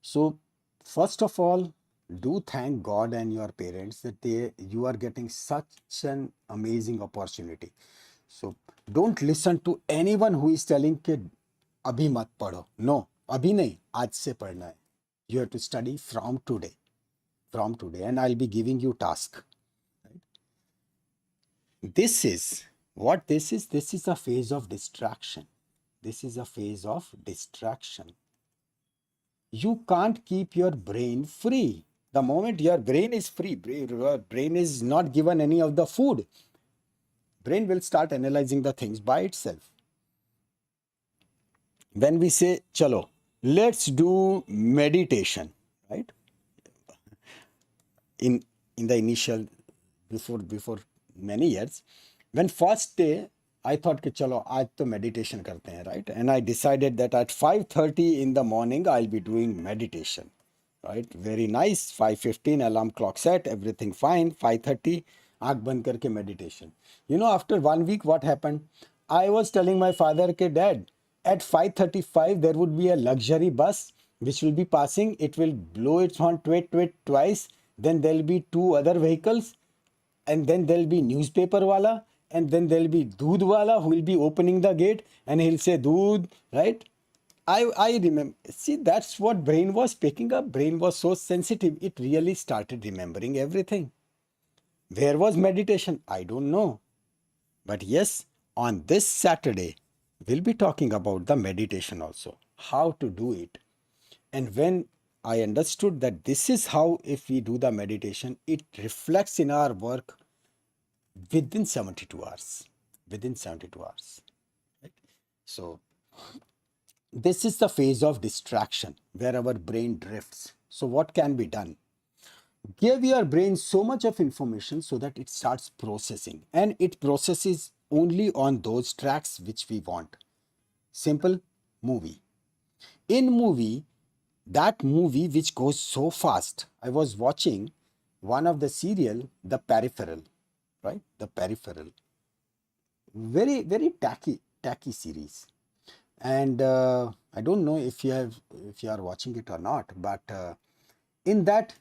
So first of all, do thank God and your parents that you are getting such an amazing opportunity. So don't listen to anyone who is telling कि अभी मत पढ़ो. No, अभी नहीं, आज से पढ़ना है. You have to study from today, and I'll be giving you task. This is what this is. This is a phase of distraction. This is a phase of distraction. You can't keep your brain free. The moment your brain is free, your brain is not given any of the food, brain will start analyzing the things by itself. When we say, chalo, let's do meditation, right? In the initial, before many years, when first day I thought कि चलो आज तो meditation करते हैं, right? And I decided that at 5:30 in the morning I'll be doing meditation, right? Very nice. 5:15 alarm clock set, everything fine. 5:30 आँख बंद करके meditation. You know, after 1 week what happened? I was telling my father कि dad, at 5:35 there would be a luxury bus which will be passing. It will blow its horn tweet twice. Then there'll be two other vehicles, and then there'll be newspaper wala, and then there'll be doodh wala who will be opening the gate, and he'll say doodh, right? I remember. See, that's what brain was picking up. Brain was so sensitive, it really started remembering everything. Where was meditation? I don't know. But yes, on this Saturday, we'll be talking about the meditation also, how to do it. And when I understood that this is how, if we do the meditation, it reflects in our work within 72 hours. Within 72 hours. Right? So, this is the phase of distraction where our brain drifts. So, what can be done? Give your brain so much of information so that it starts processing, and it processes only on those tracks which we want. Simple movie. In movie, that movie which goes so fast, I was watching one of the serial, The Peripheral, right? The Peripheral. Very, very tacky series. And I don't know if you are watching it or not, but in that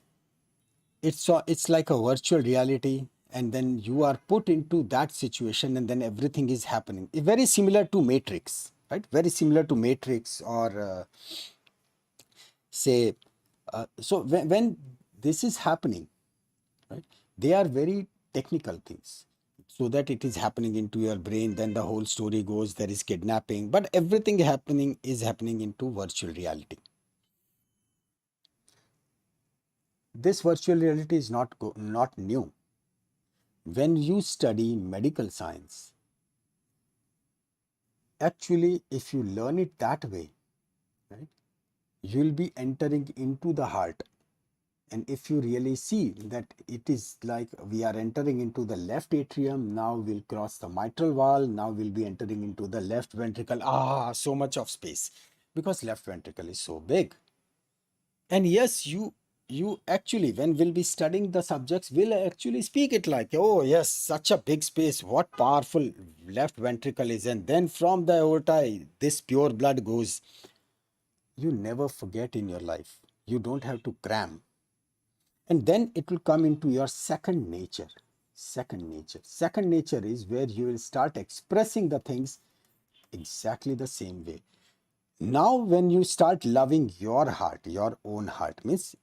it's like a virtual reality, and then you are put into that situation, and then everything is happening. Very similar to Matrix, right? Very similar to Matrix, or say, so when this is happening, right, they are very technical things, so that it is happening into your brain, then the whole story goes, there is kidnapping, but everything happening is happening into virtual reality. This virtual reality is not new. When you study medical science, actually, if you learn it that way, right, you'll be entering into the heart. And if you really see that it is like we are entering into the left atrium, now we'll cross the mitral valve, now we'll be entering into the left ventricle. So much of space, because left ventricle is so big. And yes, you actually, when we'll be studying the subjects, will actually speak it like, oh yes, such a big space, what powerful left ventricle is, and then from the aorta this pure blood goes. You never forget in your life. You don't have to cram. And then it will come into your second nature. Second nature is where you will start expressing the things exactly the same way. Now when you start loving your heart, your own heart, means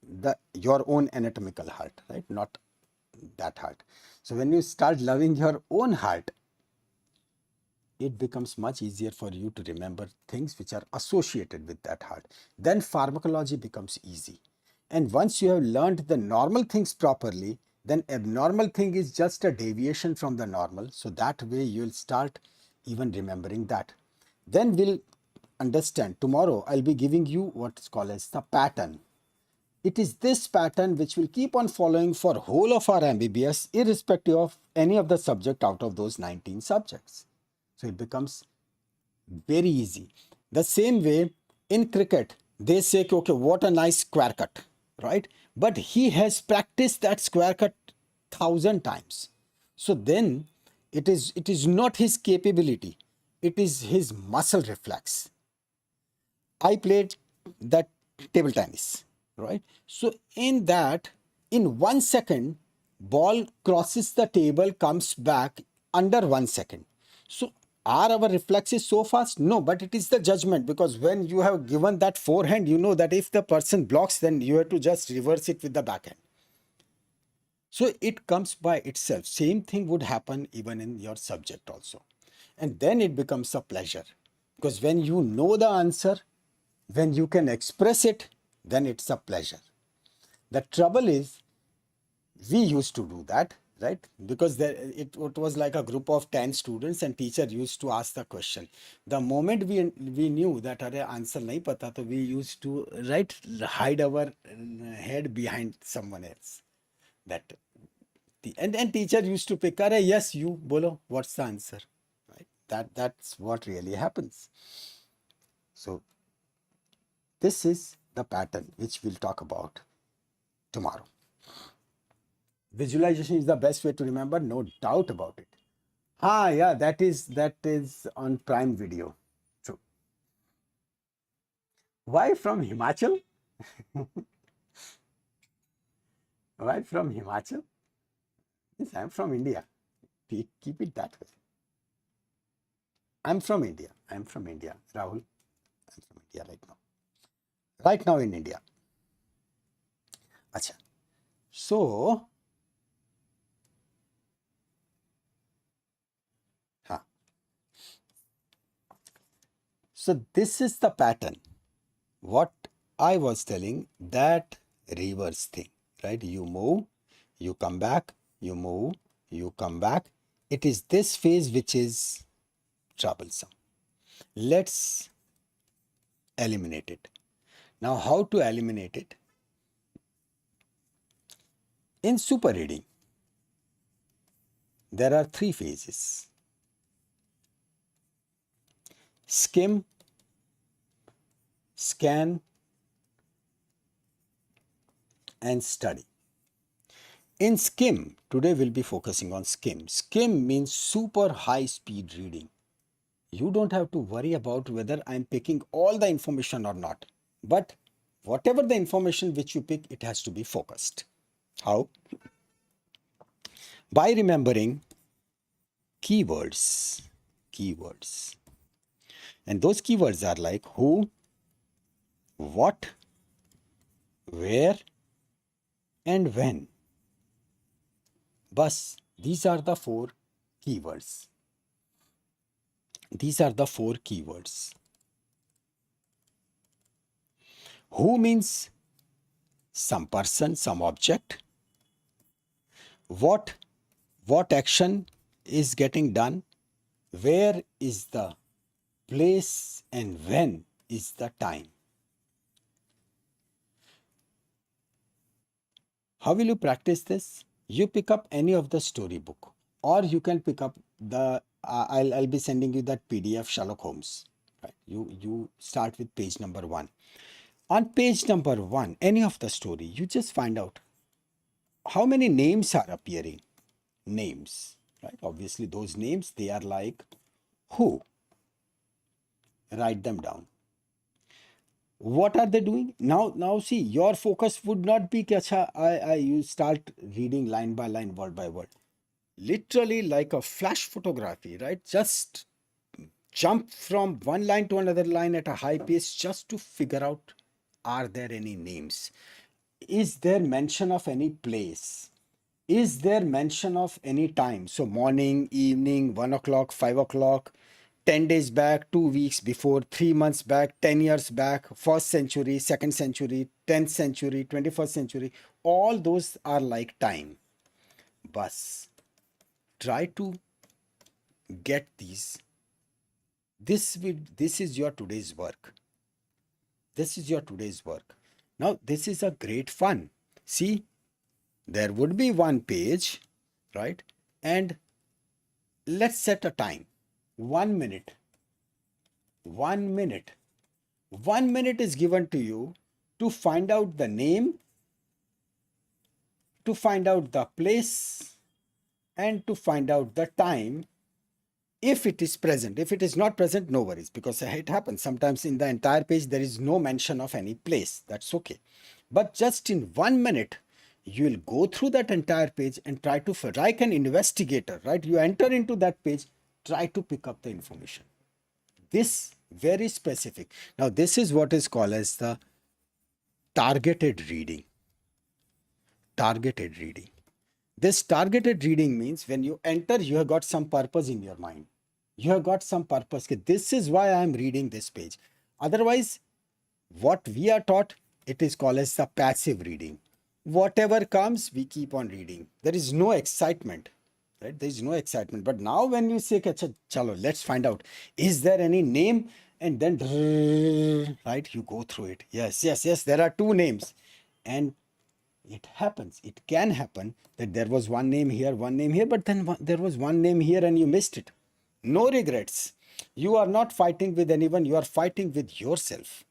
your own anatomical heart, right? Not that heart. So when you start loving your own heart, it becomes much easier for you to remember things which are associated with that heart. Then pharmacology becomes easy. And once you have learned the normal things properly, then abnormal thing is just a deviation from the normal. So that way you'll start even remembering that. Then we'll understand. Tomorrow I'll be giving you what's called as the pattern. It is this pattern which will keep on following for whole of our MBBS, irrespective of any of the subject out of those 19 subjects. So it becomes very easy. The same way in cricket, they say, okay, what a nice square cut, right? But he has practiced that square cut 1,000 times. So then it is not his capability, it is his muscle reflex. I played that table tennis, right? So in that, in 1 second, ball crosses the table, comes back under 1 second. So are our reflexes so fast? No, but it is the judgment, because when you have given that forehand, you know that if the person blocks, then you have to just reverse it with the backhand. So it comes by itself. Same thing would happen even in your subject also. And then it becomes a pleasure, because when you know the answer, when you can express it, then it's a pleasure. The trouble is, we used to do that, right? Because it was like a group of 10 students, and teacher used to ask the question. The moment we knew that our answer nahi pata, so we used to, right, hide our head behind someone else. That and teacher used to pick, Are, yes, you bolo, what's the answer? Right? That's what really happens. So this is the pattern which we'll talk about tomorrow. Visualization is the best way to remember, no doubt about it. Yeah, that is on Prime Video. True. Why from Himachal? Why from Himachal? Yes, I'm from India. Keep it that way. I'm from India. Rahul. I'm from India right now. Right now in India. Acha. So, huh. So this is the pattern. What I was telling, that reverse thing, right? You move, you come back, you move, you come back. It is this phase which is troublesome. Let's eliminate it. Now, how to eliminate it? In super reading, there are 3 phases: skim, scan, and study. In skim, today we'll be focusing on skim. Skim means super high speed reading. You don't have to worry about whether I'm picking all the information or not. But whatever the information which you pick, it has to be focused. How? By remembering keywords. Keywords. And those keywords are like who, what, where, and when. Bus, these are the four keywords. These are the four keywords. Who means some person, some object. What action is getting done. Where is the place, and when is the time. How will you practice this? You pick up any of the storybook, or you can pick up the I'll be sending you that PDF Sherlock Holmes. Right? You start with page number 1. On page number 1, any of the story, you just find out how many names are appearing. Names, right? Obviously, those names, they are like who. Write them down. What are they doing? Now see, your focus would not be that you start reading line by line, word by word. Literally like a flash photography, right? Just jump from one line to another line at a high pace just to figure out, are there any names? Is there mention of any place? Is there mention of any time? So morning, evening, 1 o'clock, 5 o'clock, 10 days back, 2 weeks before, 3 months back, 10 years back, 1st century, 2nd century, 10th century, 21st century. All those are like time. Bus. Try to get these. This is your today's work. This is your today's work. Now, this is a great fun. See, there would be one page, right? And let's set a time. 1 minute. 1 minute. 1 minute is given to you to find out the name, to find out the place, and to find out the time, if it is present. If it is not present, no worries, because it happens. Sometimes in the entire page, there is no mention of any place. That's okay. But just in 1 minute, you will go through that entire page and try to, like an investigator, right? You enter into that page, try to pick up the information. This very specific. Now, this is what is called as the targeted reading. Targeted reading. This targeted reading means when you enter, you have got some purpose in your mind. You have got some purpose. This is why I am reading this page. Otherwise, what we are taught, it is called as the passive reading. Whatever comes, we keep on reading. There is no excitement, right? There is no excitement. But now when you say, chalo, let's find out, is there any name? And then, right, you go through it. Yes, there are 2 names. And it happens, it can happen that there was one name here, but then there was one name here and you missed it. No regrets. You are not fighting with anyone, you are fighting with yourself.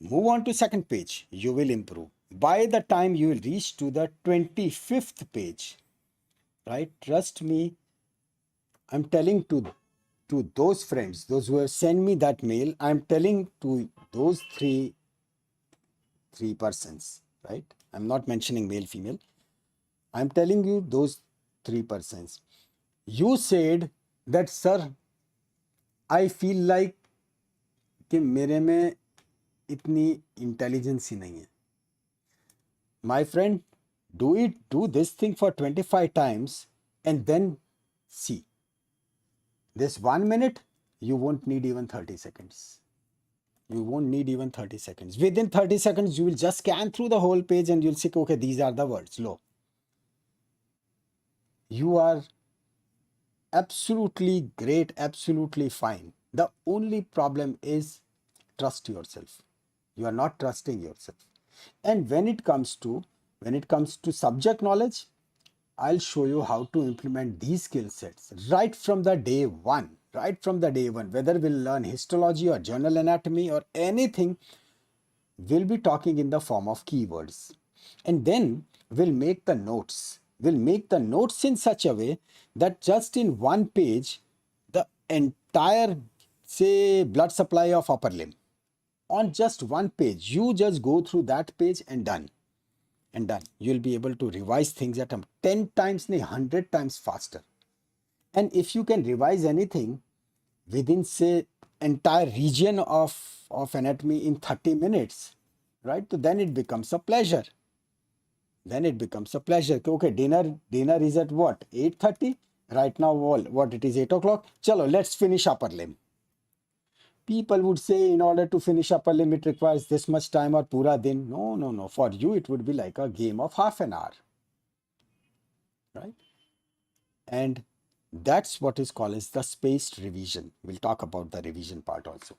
Move on to 2nd page, you will improve. By the time you will reach to the 25th page, right? Trust me, I'm telling to those friends, those who have sent me that mail, I'm telling to those three persons, right? I'm not mentioning male, female. I'm telling you those 3 persons. You said that, sir, I feel like कि मेरे में इतनी intelligence ही नहीं है. My friend, do this thing for 25 times and then see. This 1 minute, you won't need even 30 seconds. You won't need even 30 seconds. Within 30 seconds, you will just scan through the whole page and you'll see, okay, these are the words. Lo. You are absolutely great, absolutely fine. The only problem is trust yourself. You are not trusting yourself. And when it comes to subject knowledge, I'll show you how to implement these skill sets right from the day one. Right from the day one, whether we'll learn histology or journal anatomy or anything, we'll be talking in the form of keywords. And then will make the notes, in such a way that just in one page, the entire, say, blood supply of upper limb, on just one page, you just go through that page and done. And done. You'll be able to revise things at 10 times, 100 times faster. And if you can revise anything within, say, entire region of anatomy in 30 minutes, right? So then it becomes a pleasure. Okay, dinner is at what? 8:30. Right now, what it is, 8 o'clock. Chalo, let's finish upper limb. People would say, in order to finish upper limb, it requires this much time or pura din. No. For you, it would be like a game of half an hour, right? And that's what is called as the spaced revision. We'll talk about the revision part also.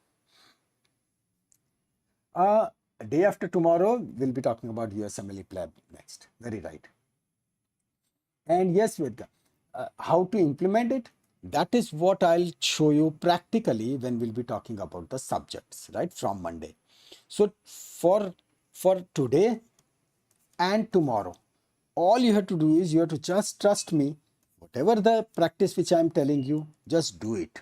Day after tomorrow, we'll be talking about USMLE pleb next. Very right. And yes, Vedga, how to implement it? That is what I'll show you practically when we'll be talking about the subjects, right, from Monday. So for today and tomorrow, all you have to do is you have to just trust me. Whatever the practice which I'm telling you, just do it.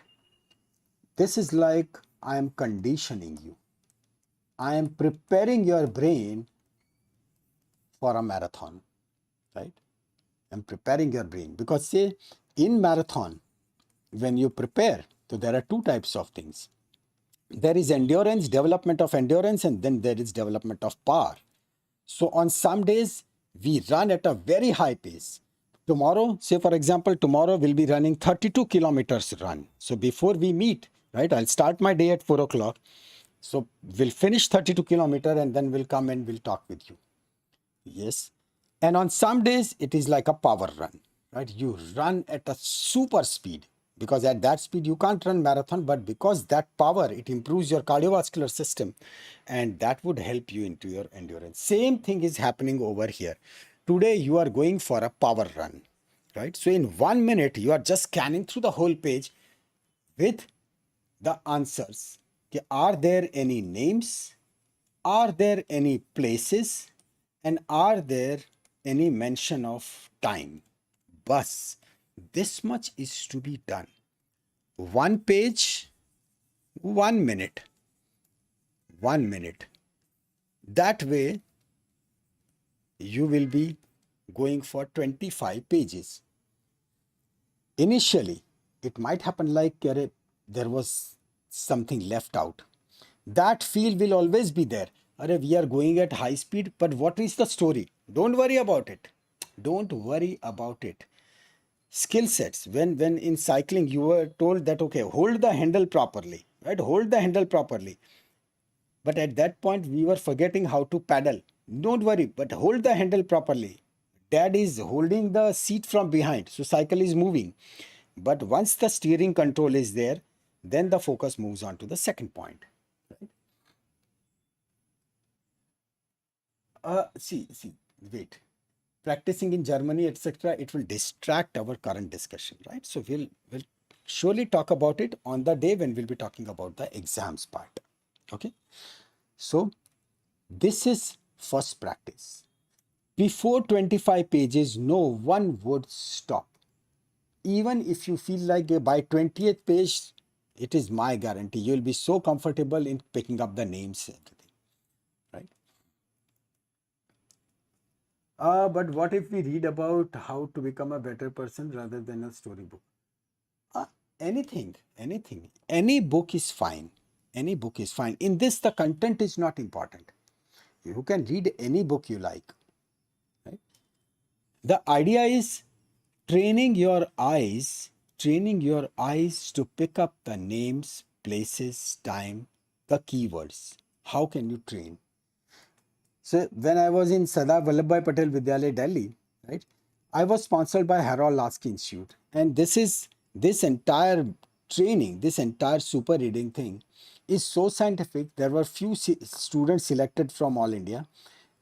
This is like I am conditioning you. I am preparing your brain for a marathon, right? I'm preparing your brain because, say, in marathon, when you prepare, so there are two types of things. There is endurance, development of endurance, and then there is development of power. So on some days, we run at a very high pace. Tomorrow, say for example, tomorrow we'll be running 32 kilometers run. So before we meet, right, I'll start my day at 4 o'clock. So we'll finish 32 kilometers and then we'll come and we'll talk with you. Yes. And on some days, it is like a power run, right? You run at a super speed, because at that speed you can't run marathon, but because that power, it improves your cardiovascular system and that would help you into your endurance. Same thing is happening over here. Today you are going for a power run, right? So in 1 minute, you are just scanning through the whole page with the answers. Okay, are there any names? Are there any places? And are there any mention of time? Bus. This much is to be done. One page, 1 minute. 1 minute. That way, you will be going for 25 pages. Initially, it might happen like there was something left out. That feel will always be there. We are going at high speed, but what is the story? Don't worry about it. Don't worry about it. Skill sets. When in cycling you were told that, okay, hold the handle properly, right? Hold the handle properly. But at that point, we were forgetting how to paddle. Don't worry, but hold the handle properly. Dad is holding the seat from behind, so cycle is moving. But once the steering control is there, then the focus moves on to the second point. Wait. Practicing in Germany, etc., it will distract our current discussion, right? So we'll surely talk about it on the day when we'll be talking about the exams part. Okay. So this is first practice. Before 25 pages, no one would stop. Even if you feel like by 20th page, it is my guarantee, you'll be so comfortable in picking up the names, everything, right? But what if we read about how to become a better person rather than a storybook? Anything. Any book is fine. Any book is fine. In this, the content is not important. You can read any book you like, right? The idea is training your eyes to pick up the names, places, time, the keywords. How can you train? So when I was in Sardar Vallabhbhai Patel Vidyalaya, Delhi, right, I was sponsored by Harold Lasky Institute, and this entire training, this entire super reading thing is so scientific. There were few students selected from all India,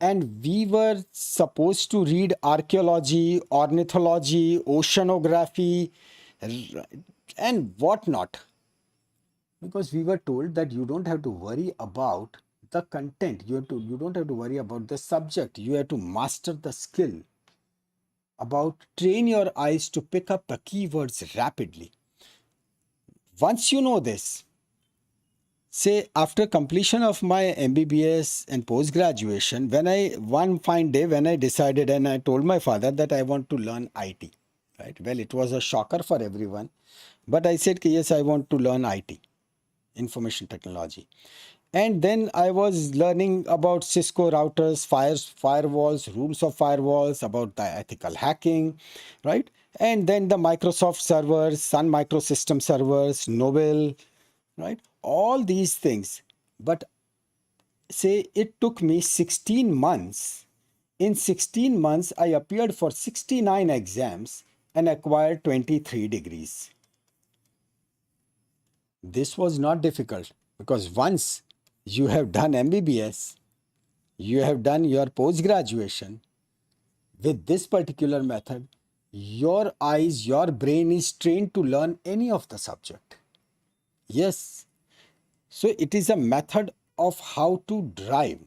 and we were supposed to read archaeology, ornithology, oceanography, and whatnot, because we were told that you don't have to worry about the content. You don't have to worry about the subject. You have to master the skill about train your eyes to pick up the keywords rapidly. Once you know this, say after completion of my MBBS and post graduation, when I one fine day when I decided and I told my father that I want to learn IT, right? Well, it was a shocker for everyone, but I said, yes, I want to learn IT, information technology. And then I was learning about Cisco routers, firewalls, rules of firewalls, about the ethical hacking, right? And then the Microsoft servers, Sun Microsystem servers, Novell, right? All these things. But say it took me 16 months. In 16 months, I appeared for 69 exams and acquired 23 degrees. This was not difficult because once you have done MBBS, you have done your post graduation with this particular method, your eyes, your brain is trained to learn any of the subject. Yes. So it is a method of how to drive.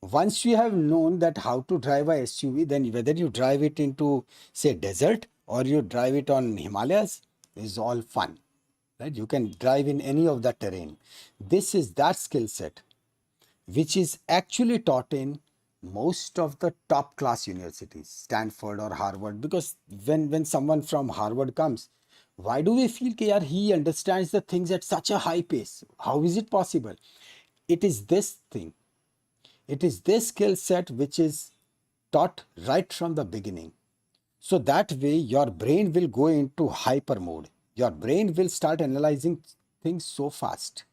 Once you have known that how to drive a SUV, then whether you drive it into, say, desert or you drive it on Himalayas is all fun, right? You can drive in any of the terrain. This is that skill set which is actually taught in most of the top class universities, Stanford or Harvard. Because when someone from Harvard comes, why do we feel that he understands the things at such a high pace? How is it possible? It is this thing. It is this skill set which is taught right from the beginning. So that way your brain will go into hyper mode. Your brain will start analyzing things so fast,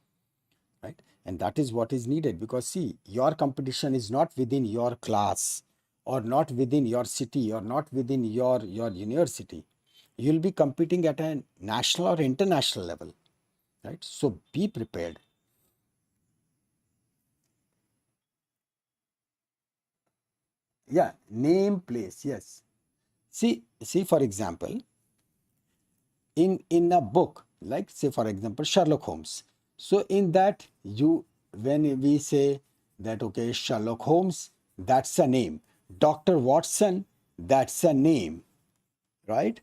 right? And that is what is needed, because see, your competition is not within your class or not within your city or not within your university. You'll be competing at a national or international level, right? So be prepared. Yeah, name, place, yes. See, for example, in a book, like say for example Sherlock Holmes. So in that, you when we say that okay, Sherlock Holmes, that's a name. Dr. Watson, that's a name, right?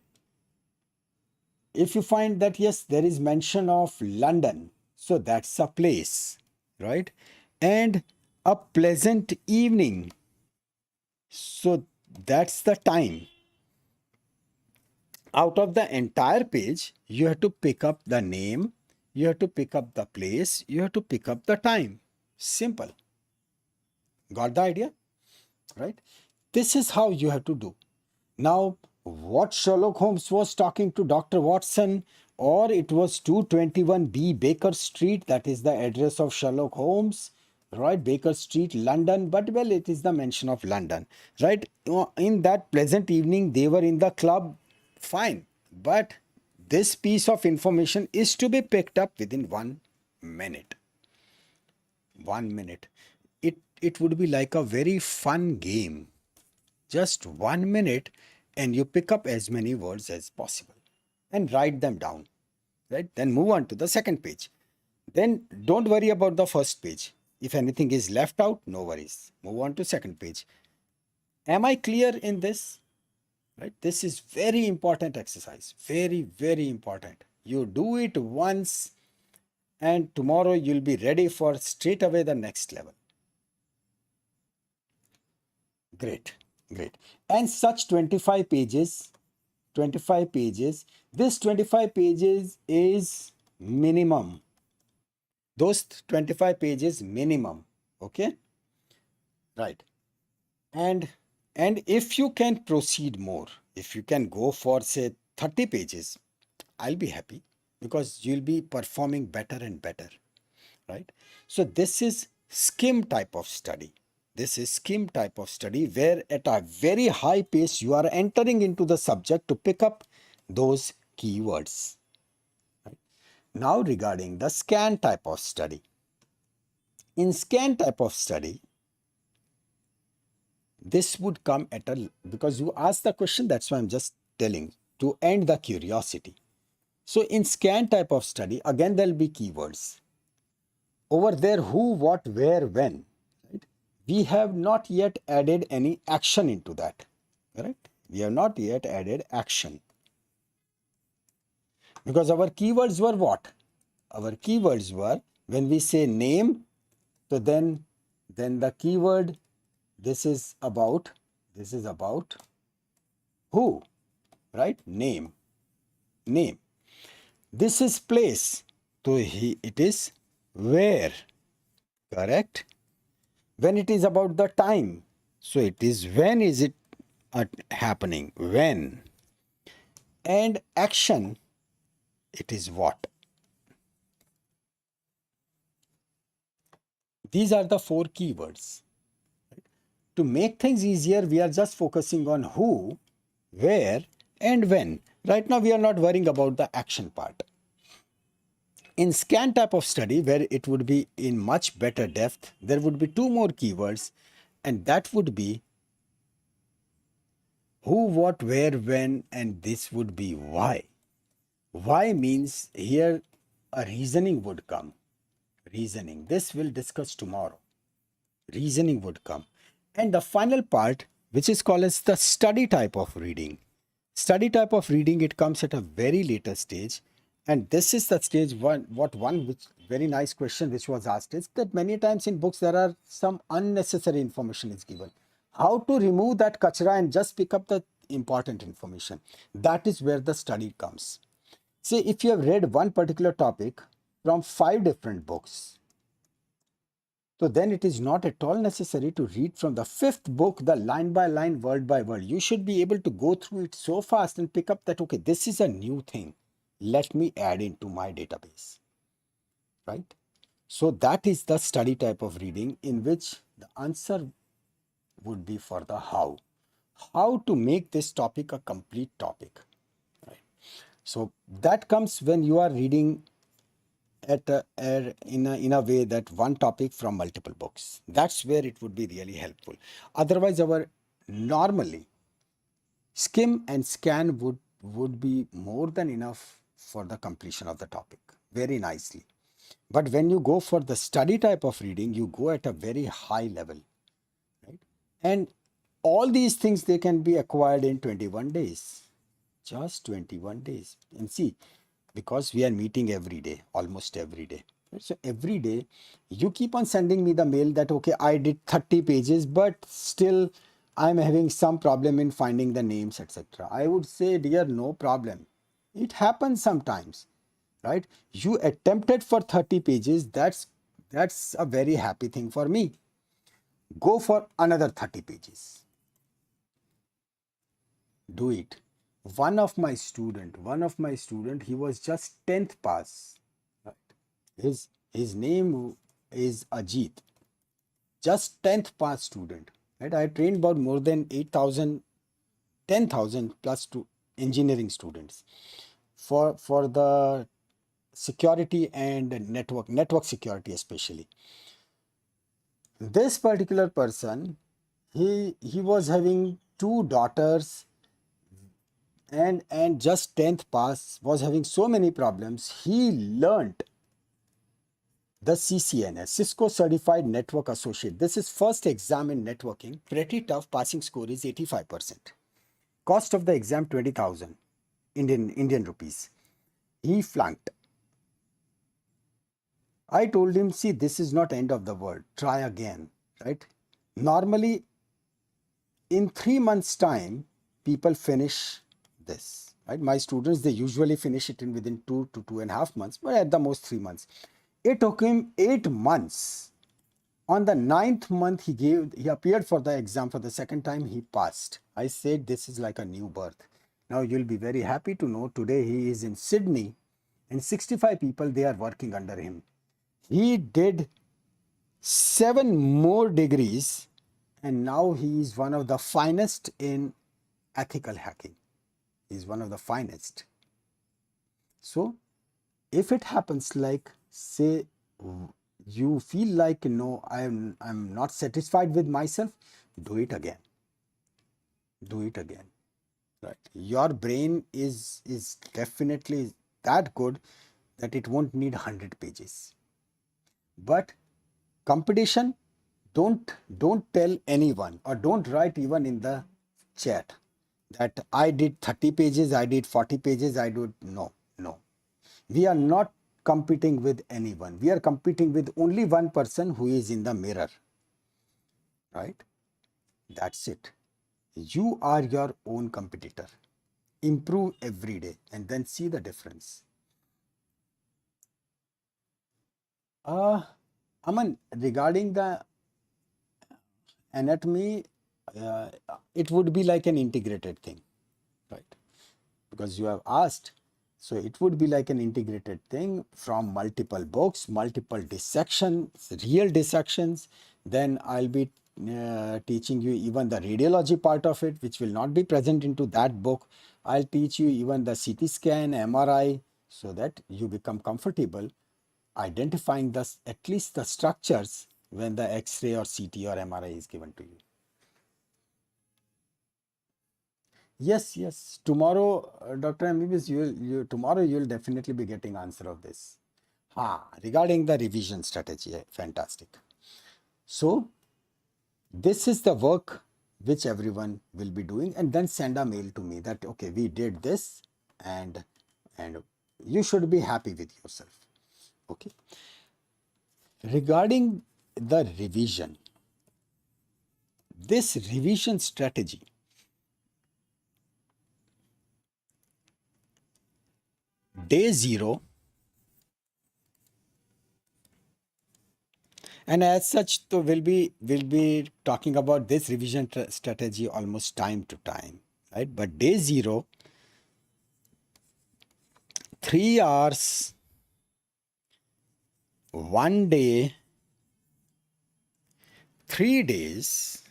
If you find that yes, there is mention of London, so that's a place, right? And a pleasant evening, so that's the time. Out of the entire page, you have to pick up the name, you have to pick up the place, you have to pick up the time. Simple. Got the idea? Right? This is how you have to do. Now, what Sherlock Holmes was talking to Dr. Watson, or it was 221B Baker Street, that is the address of Sherlock Holmes, right? Baker Street, London, but well, it is the mention of London, right? In that pleasant evening, they were in the club, fine, but this piece of information is to be picked up within 1 minute. 1 minute. It would be like a very fun game. Just 1 minute, and you pick up as many words as possible and write them down, right? Then move on to the second page. Then don't worry about the first page. If anything is left out, no worries. Move on to second page. Am I clear in this? Right? This is very important exercise. Very, very important. You do it once and tomorrow you'll be ready for straight away the next level. Great, great. And such 25 pages, 25 pages, this 25 pages is minimum. Those 25 pages minimum, okay? Right. And if you can proceed more, if you can go for say 30 pages, I'll be happy, because you'll be performing better and better, right? So this is skim type of study. This is skim type of study where at a very high pace you are entering into the subject to pick up those keywords. Right? Now regarding the scan type of study. In scan type of study, this would come at a, because you asked the question, that's why I'm just telling to end the curiosity. So in scan type of study, again there'll be keywords. over there, who, what, where, when, right? We have not yet added any action into that, correct? We have not yet added action because our keywords were what? Our keywords were, when we say name, so then the keyword, this is about who, right? Name. This is place, so it is where, correct? When it is about the time, so it is when is it happening, when. And action, it is what. These are the 4 keywords. To make things easier, we are just focusing on who, where, and when. Right now, we are not worrying about the action part. In scan type of study, where it would be in much better depth, there would be 2 more keywords, and that would be who, what, where, when, and this would be why. Why means here a reasoning would come. Reasoning. This we'll discuss tomorrow. Reasoning would come. And the final part, which is called as the study type of reading. Study type of reading, it comes at a very later stage. And this is the stage one, which very nice question which was asked is that many times in books there are some unnecessary information is given. How to remove that kachra and just pick up the important information. That is where the study comes. Say if you have read one particular topic from 5 different books, so then it is not at all necessary to read from the 5th book, the line by line, word by word. You should be able to go through it so fast and pick up that, okay, this is a new thing. Let me add into my database, right? So that is the study type of reading in which the answer would be for the how. How to make this topic a complete topic, right? So that comes when you are reading in a way that one topic from multiple books. That's where it would be really helpful. Otherwise, our normally skim and scan would be more than enough for the completion of the topic very nicely. But when you go for the study type of reading, you go at a very high level, right? And all these things, they can be acquired in 21 days. Just 21 days. And see, because we are meeting every day, almost every day. So every day you keep on sending me the mail that, okay, I did 30 pages, but still I'm having some problem in finding the names, etc. I would say, dear, no problem. It happens sometimes, right? You attempted for 30 pages. That's a very happy thing for me. Go for another 30 pages. Do it. One of my student, he was just 10th pass. Right? His name is Ajit. Just 10th pass student. Right? I trained about more than 8,000, 10,000 plus to engineering students for the security and network security especially. This particular person, he was having 2 daughters, and just 10th pass, was having so many problems. He learnt the CCNS, Cisco Certified Network Associate. This is first exam in networking. Pretty tough. Passing score is 85%. Cost of the exam 20,000 Indian rupees. He flunked. I told him, see, this is not end of the world. Try again, right? Normally, in 3 months' time, people finish this, right? My students, they usually finish it in within 2 to 2.5 months, but at the most 3 months. It took him 8 months. On the 9th month, he appeared for the exam for the second time. He passed. I said, this is like a new birth. Now you'll be very happy to know today he is in Sydney, and 65 people, they are working under him. He did 7 more degrees, and now he is one of the finest in ethical hacking. He is one of the finest. So if it happens, like, say, you feel like, no, I'm not satisfied with myself, do it again. Do it again. Right? Your brain is definitely that good that it won't need 100 pages. But competition, don't tell anyone, or don't write even in the chat that I did 30 pages, I did 40 pages, I did. No, no. We are not competing with anyone. We are competing with only one person who is in the mirror, right? That's it. You are your own competitor. Improve every day and then see the difference. Uh, Aman, regarding the anatomy, uh, it would be like an integrated thing, right? Because you have asked, so it would be like an integrated thing from multiple books, multiple dissections, real dissections. Then I'll be teaching you even the radiology part of it, which will not be present into that book. I'll teach you even the CT scan, MRI, so that you become comfortable identifying the at least the structures when the X-ray or CT or MRI is given to you. Yes, yes. Tomorrow, Dr. MBBS, tomorrow you'll definitely be getting answer of this. Regarding the revision strategy, fantastic. So this is the work which everyone will be doing, and then send a mail to me that okay, we did this, and and you should be happy with yourself. Okay. Regarding the revision, this revision strategy, day 0, and as such, so we'll be talking about this revision strategy almost time to time, right? But day 0, 3 hours, 1 day, 3 days,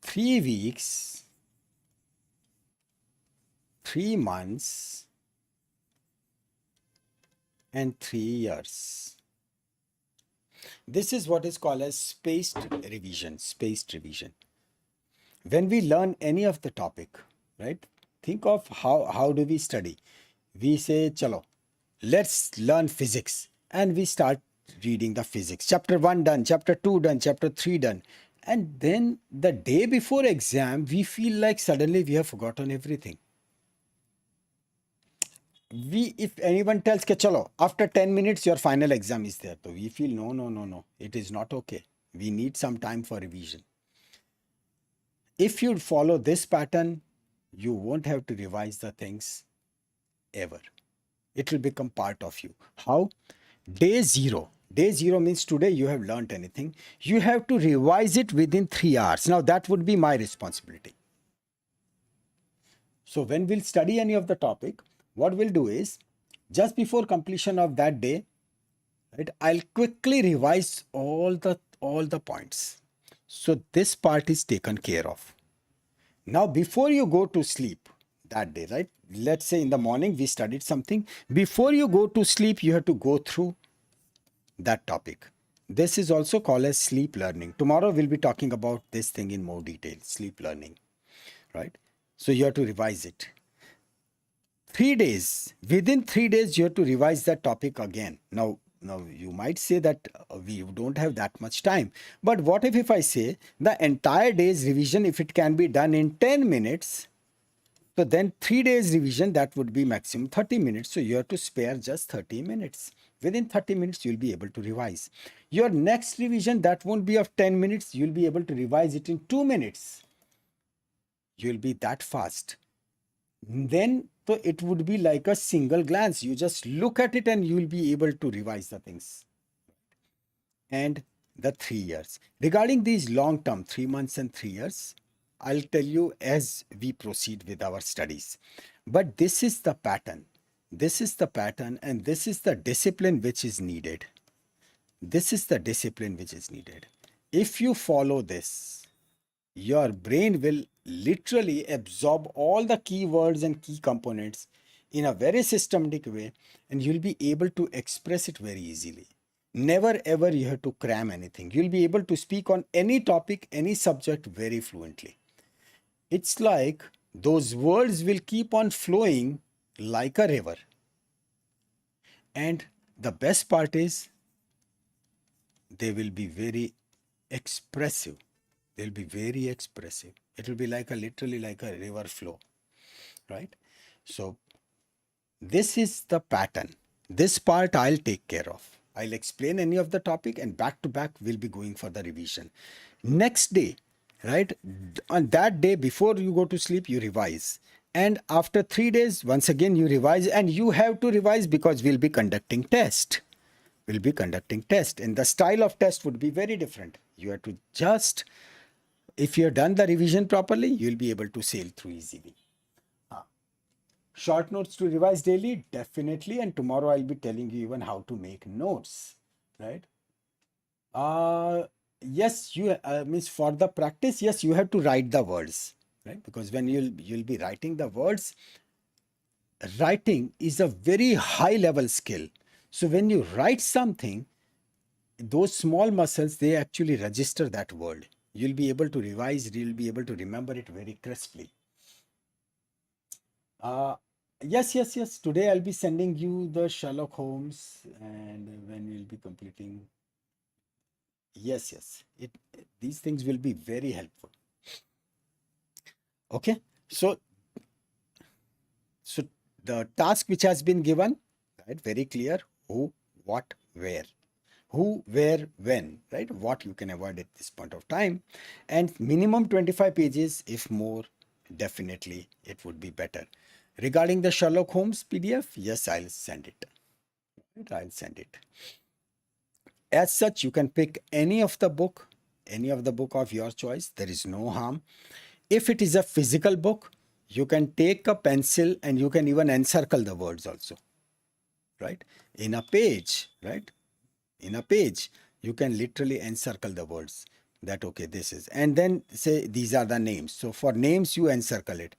3 weeks, 3 months, and 3 years. This is what is called as spaced revision. Spaced revision. When we learn any of the topic, right? Think of how do we study? We say, chalo, let's learn physics, and we start reading the physics. Chapter 1 done, chapter 2 done, chapter 3 done. And then the day before exam, we feel like suddenly we have forgotten everything. If anyone tells ke chalo, after 10 minutes your final exam is there, so we feel no, it is not okay. We need some time for revision. If you follow this pattern, you won't have to revise the things ever. It will become part of you. How? Day 0. Day 0 means today you have learned anything. You have to revise it within 3 hours. Now that would be my responsibility. So when we'll study any of the topic, what we'll do is, just before completion of that day, right, I'll quickly revise all the points. So this part is taken care of. Now before you go to sleep that day, right? Let's say in the morning we studied something. Before you go to sleep, you have to go through that topic. This is also called as sleep learning. Tomorrow we'll be talking about this thing in more detail, sleep learning, right? So you have to revise it. 3 days. Within 3 days, you have to revise that topic again. Now you might say that we don't have that much time. But what if I say the entire day's revision, if it can be done in 10 minutes, so then 3 days revision, that would be maximum 30 minutes. So you have to spare just 30 minutes. Within 30 minutes, you'll be able to revise. Your next revision, that won't be of 10 minutes. You'll be able to revise it in 2 minutes. You'll be that fast. Then so it would be like a single glance. You just look at it and you will be able to revise the things. And the 3 years. Regarding these long term, 3 months and 3 years, I'll tell you as we proceed with our studies. But this is the pattern. This is the pattern, and this is the discipline which is needed. This is the discipline which is needed. If you follow this, your brain will literally absorb all the keywords and key components in a very systematic way, and you'll be able to express it very easily. Never ever you have to cram anything. You'll be able to speak on any topic, any subject very fluently. It's like those words will keep on flowing like a river. And the best part is they will be very expressive. They'll be very expressive. It will be like a literally like a river flow, right? So this is the pattern. This part I'll take care of. I'll explain any of the topic, and back to back we'll be going for the revision. Next day, right? On that day before you go to sleep, you revise. And after 3 days, once again you revise, and you have to revise because we'll be conducting test. We'll be conducting test, and the style of test would be very different. You have to just, if you have done the revision properly, you'll be able to sail through easily. Short notes to revise daily, definitely. And tomorrow I'll be telling you even how to make notes, right? Yes, you means for the practice, yes, you have to write the words, right? Because when you'll be writing the words, writing is a very high level skill. So when you write something, those small muscles, they actually register that word. You'll be able to revise, you'll be able to remember it very crisply. Yes. Today I'll be sending you the Sherlock Holmes, and when we'll be completing. Yes. These things will be very helpful. Okay. So the task which has been given, right? Very clear. Who, what, where. Who, where, when, right? What you can avoid at this point of time. And minimum 25 pages, if more, definitely it would be better. Regarding the Sherlock Holmes PDF, yes, I'll send it. I'll send it. As such, you can pick any of the book of your choice. There is no harm. If it is a physical book, you can take a pencil and you can even encircle the words also, right? In a page, right? In a page, you can literally encircle the words that, okay, this is, and then say these are the names. So for names, you encircle it.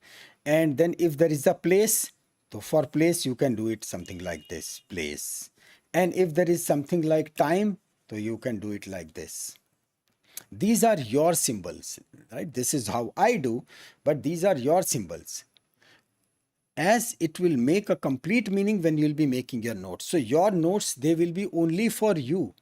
And then if there is a place, so for place, you can do it something like this, place. And if there is something like time, so you can do it like this. These are your symbols, right? This is how I do, but these are your symbols. As it will make a complete meaning when you'll be making your notes. So your notes, they will be only for you.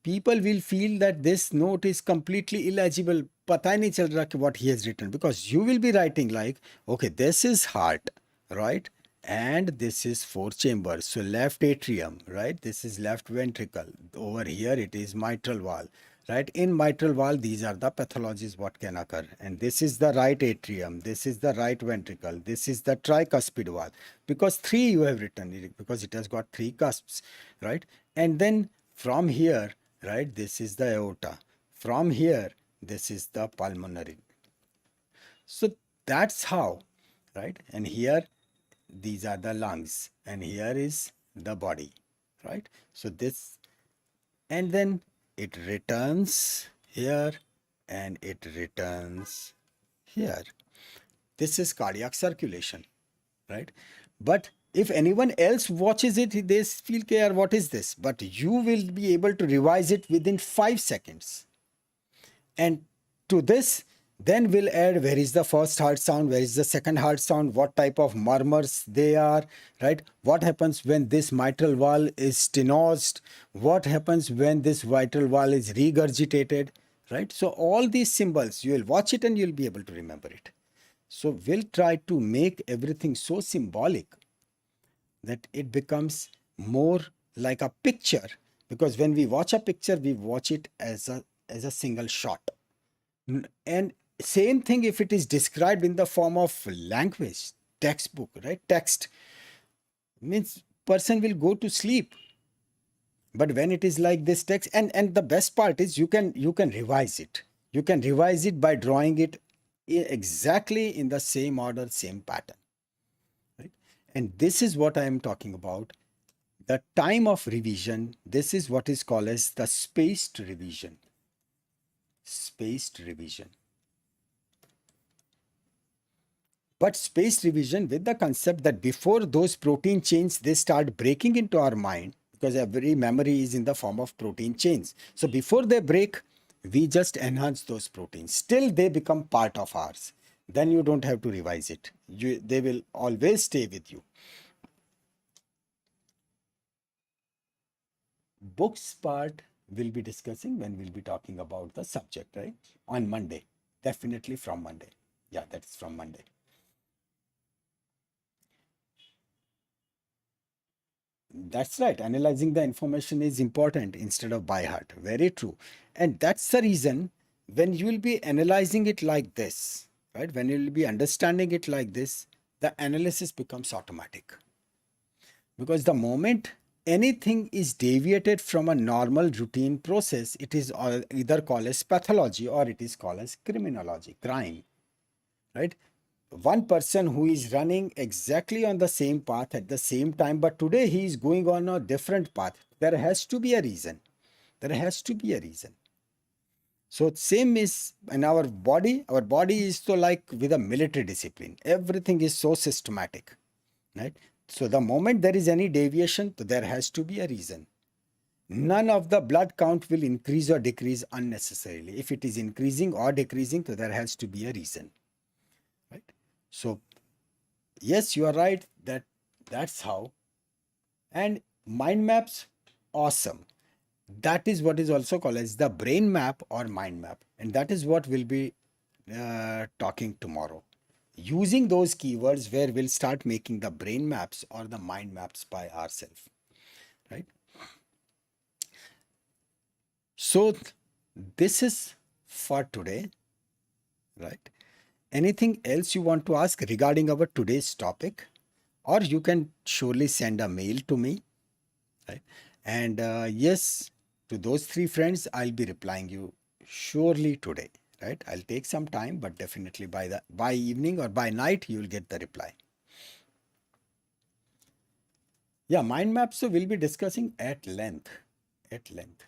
People will feel that this note is completely illegible. Pata nahi chal raha what he has written, because you will be writing like, okay, this is heart, right? And this is four chambers. So left atrium, right? This is left ventricle. Over here it is mitral valve, right? In mitral valve, these are the pathologies what can occur. And this is the right atrium. This is the right ventricle. This is the tricuspid valve. Because 3 you have written, because it has got 3 cusps, right? And then from here, right, this is the aorta. From here, this is the pulmonary. So that's how, right? And here, these are the lungs, and here is the body, right? So this, and then it returns here and it returns here. This is cardiac circulation, right? But if anyone else watches it, they feel care, what is this? But you will be able to revise it within 5 seconds. And to this, then we'll add where is the first heart sound, where is the second heart sound, what type of murmurs they are, right? What happens when this mitral valve is stenosed? What happens when this mitral valve is regurgitated, right? So all these symbols, you will watch it and you'll be able to remember it. So we'll try to make everything so symbolic that it becomes more like a picture, because when we watch a picture, we watch it as a single shot. And same thing if it is described in the form of language, textbook, right? Text means person will go to sleep. But when it is like this text, and the best part is you can revise it. You can revise it by drawing it exactly in the same order, same pattern. Right? And this is what I am talking about. The time of revision, this is what is called as the spaced revision. Spaced revision. But spaced revision with the concept that before those protein chains, they start breaking into our mind, because every memory is in the form of protein chains. So before they break, we just enhance those proteins. Still they become part of ours. Then you don't have to revise it. They will always stay with you. Books part we'll be discussing when we'll be talking about the subject, right? On Monday. Definitely from Monday. Yeah, that's from Monday. That's right. Analyzing the information is important instead of by heart. Very true. And that's the reason when you will be analyzing it like this, right? When you will be understanding it like this, the analysis becomes automatic. Because the moment anything is deviated from a normal routine process, it is either called as pathology or it is called as criminology, crime, right? One person who is running exactly on the same path at the same time, but today he is going on a different path. There has to be a reason. There has to be a reason. So same is in our body. Our body is so like with a military discipline. Everything is so systematic, right? So the moment there is any deviation, there has to be a reason. None of the blood count will increase or decrease unnecessarily. If it is increasing or decreasing, so there has to be a reason, right? So yes, you are right that that's how. And mind maps, awesome. That is what is also called as the brain map or mind map, and that is what we'll be talking tomorrow. Using those keywords where we'll start making the brain maps or the mind maps by ourselves, right? So this is for today, right? Anything else you want to ask regarding our today's topic, or you can surely send a mail to me, right? And yes, to those three friends, I'll be replying you surely today, right? I'll take some time, but definitely by evening or by night, you will get the reply. Yeah, mind maps. So we'll be discussing at length, at length.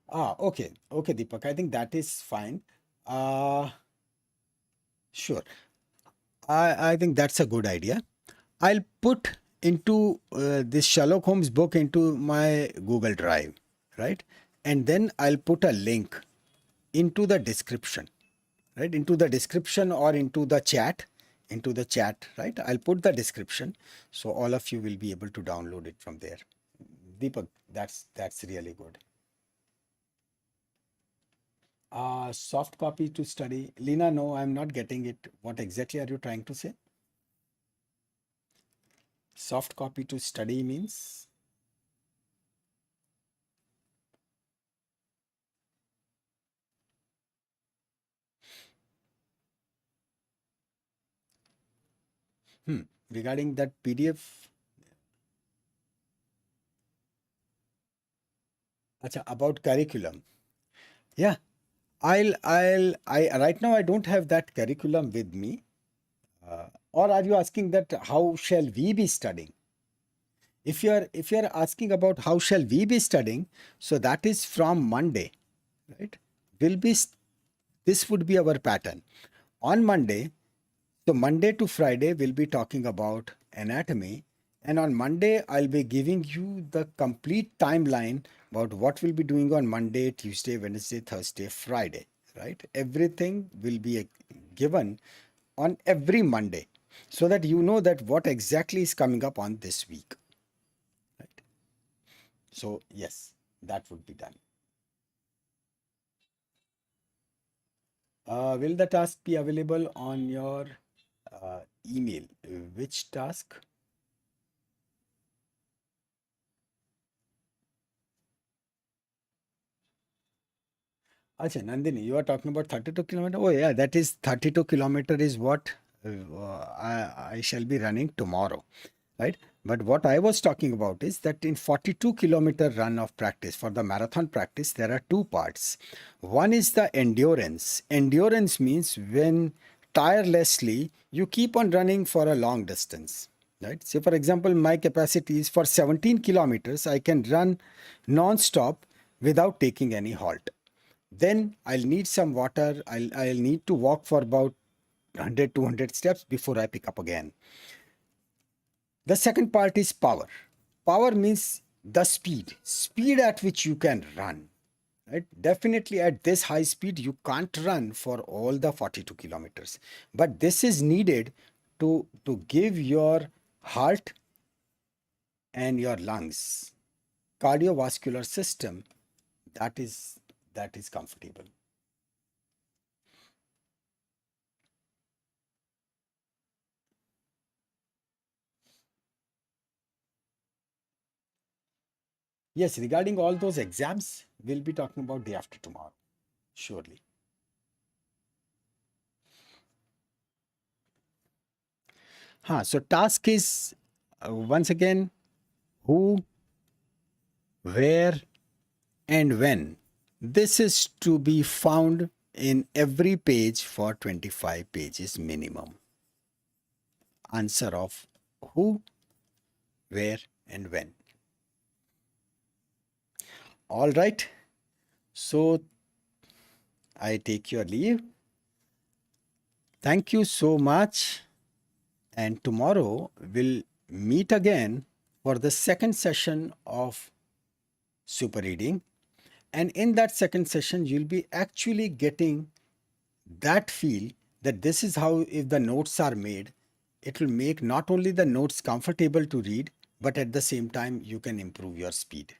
Okay, okay, Deepak. I think that is fine. Uh, sure. I think that's a good idea. I'll put into this Sherlock Holmes book into my Google Drive, right? And then I'll put a link into the description, right? Into the description or into the chat, right? I'll put the description so all of you will be able to download it from there. Deepak, that's really good. Soft copy to study. Lina, no, I'm not getting it. What exactly are you trying to say? Soft copy to study means? Hmm. Regarding that PDF, acha, about curriculum. Yeah, I right now I don't have that curriculum with me. Or are you asking that how shall we be studying? If you're asking about how shall we be studying, so that is from Monday, right? Will be this would be our pattern. On Monday, so Monday to Friday, we'll be talking about anatomy. And on Monday, I'll be giving you the complete timeline about what we'll be doing on Monday, Tuesday, Wednesday, Thursday, Friday, right? Everything will be given on every Monday so that you know that what exactly is coming up on this week, right? So, yes, that would be done. Will the task be available on your email? Which task? Acha, Nandini, you are talking about 32 kilometer. Oh, yeah, that is 32 kilometer is what I shall be running tomorrow, right? But what I was talking about is that in 42-kilometer run of practice for the marathon practice, there are two parts. One is the endurance. Endurance means when tirelessly you keep on running for a long distance, right? So, for example, my capacity is for 17 kilometers, I can run non-stop without taking any halt. Then I'll need some water. I'll need to walk for about 100, 200 steps before I pick up again. The second part is power. Power means the speed at which you can run, right? Definitely at this high speed, you can't run for all the 42 kilometers. But this is needed to give your heart and your lungs, cardiovascular system, that is that is comfortable. Yes, regarding all those exams, we'll be talking about day after tomorrow, surely. So task is once again who, where, and when. This is to be found in every page for 25 pages minimum. Answer of who, where, and when. All right. So I take your leave. Thank you so much. And tomorrow we'll meet again for the second session of super reading. And in that second session, you'll be actually getting that feel that this is how, if the notes are made, it will make not only the notes comfortable to read, but at the same time, you can improve your speed.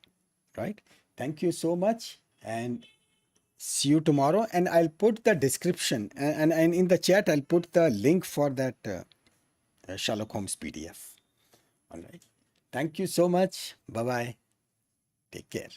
Right? Thank you so much. And see you tomorrow. And I'll put the description and in the chat, I'll put the link for that Sherlock Holmes PDF. All right. Thank you so much. Bye bye. Take care.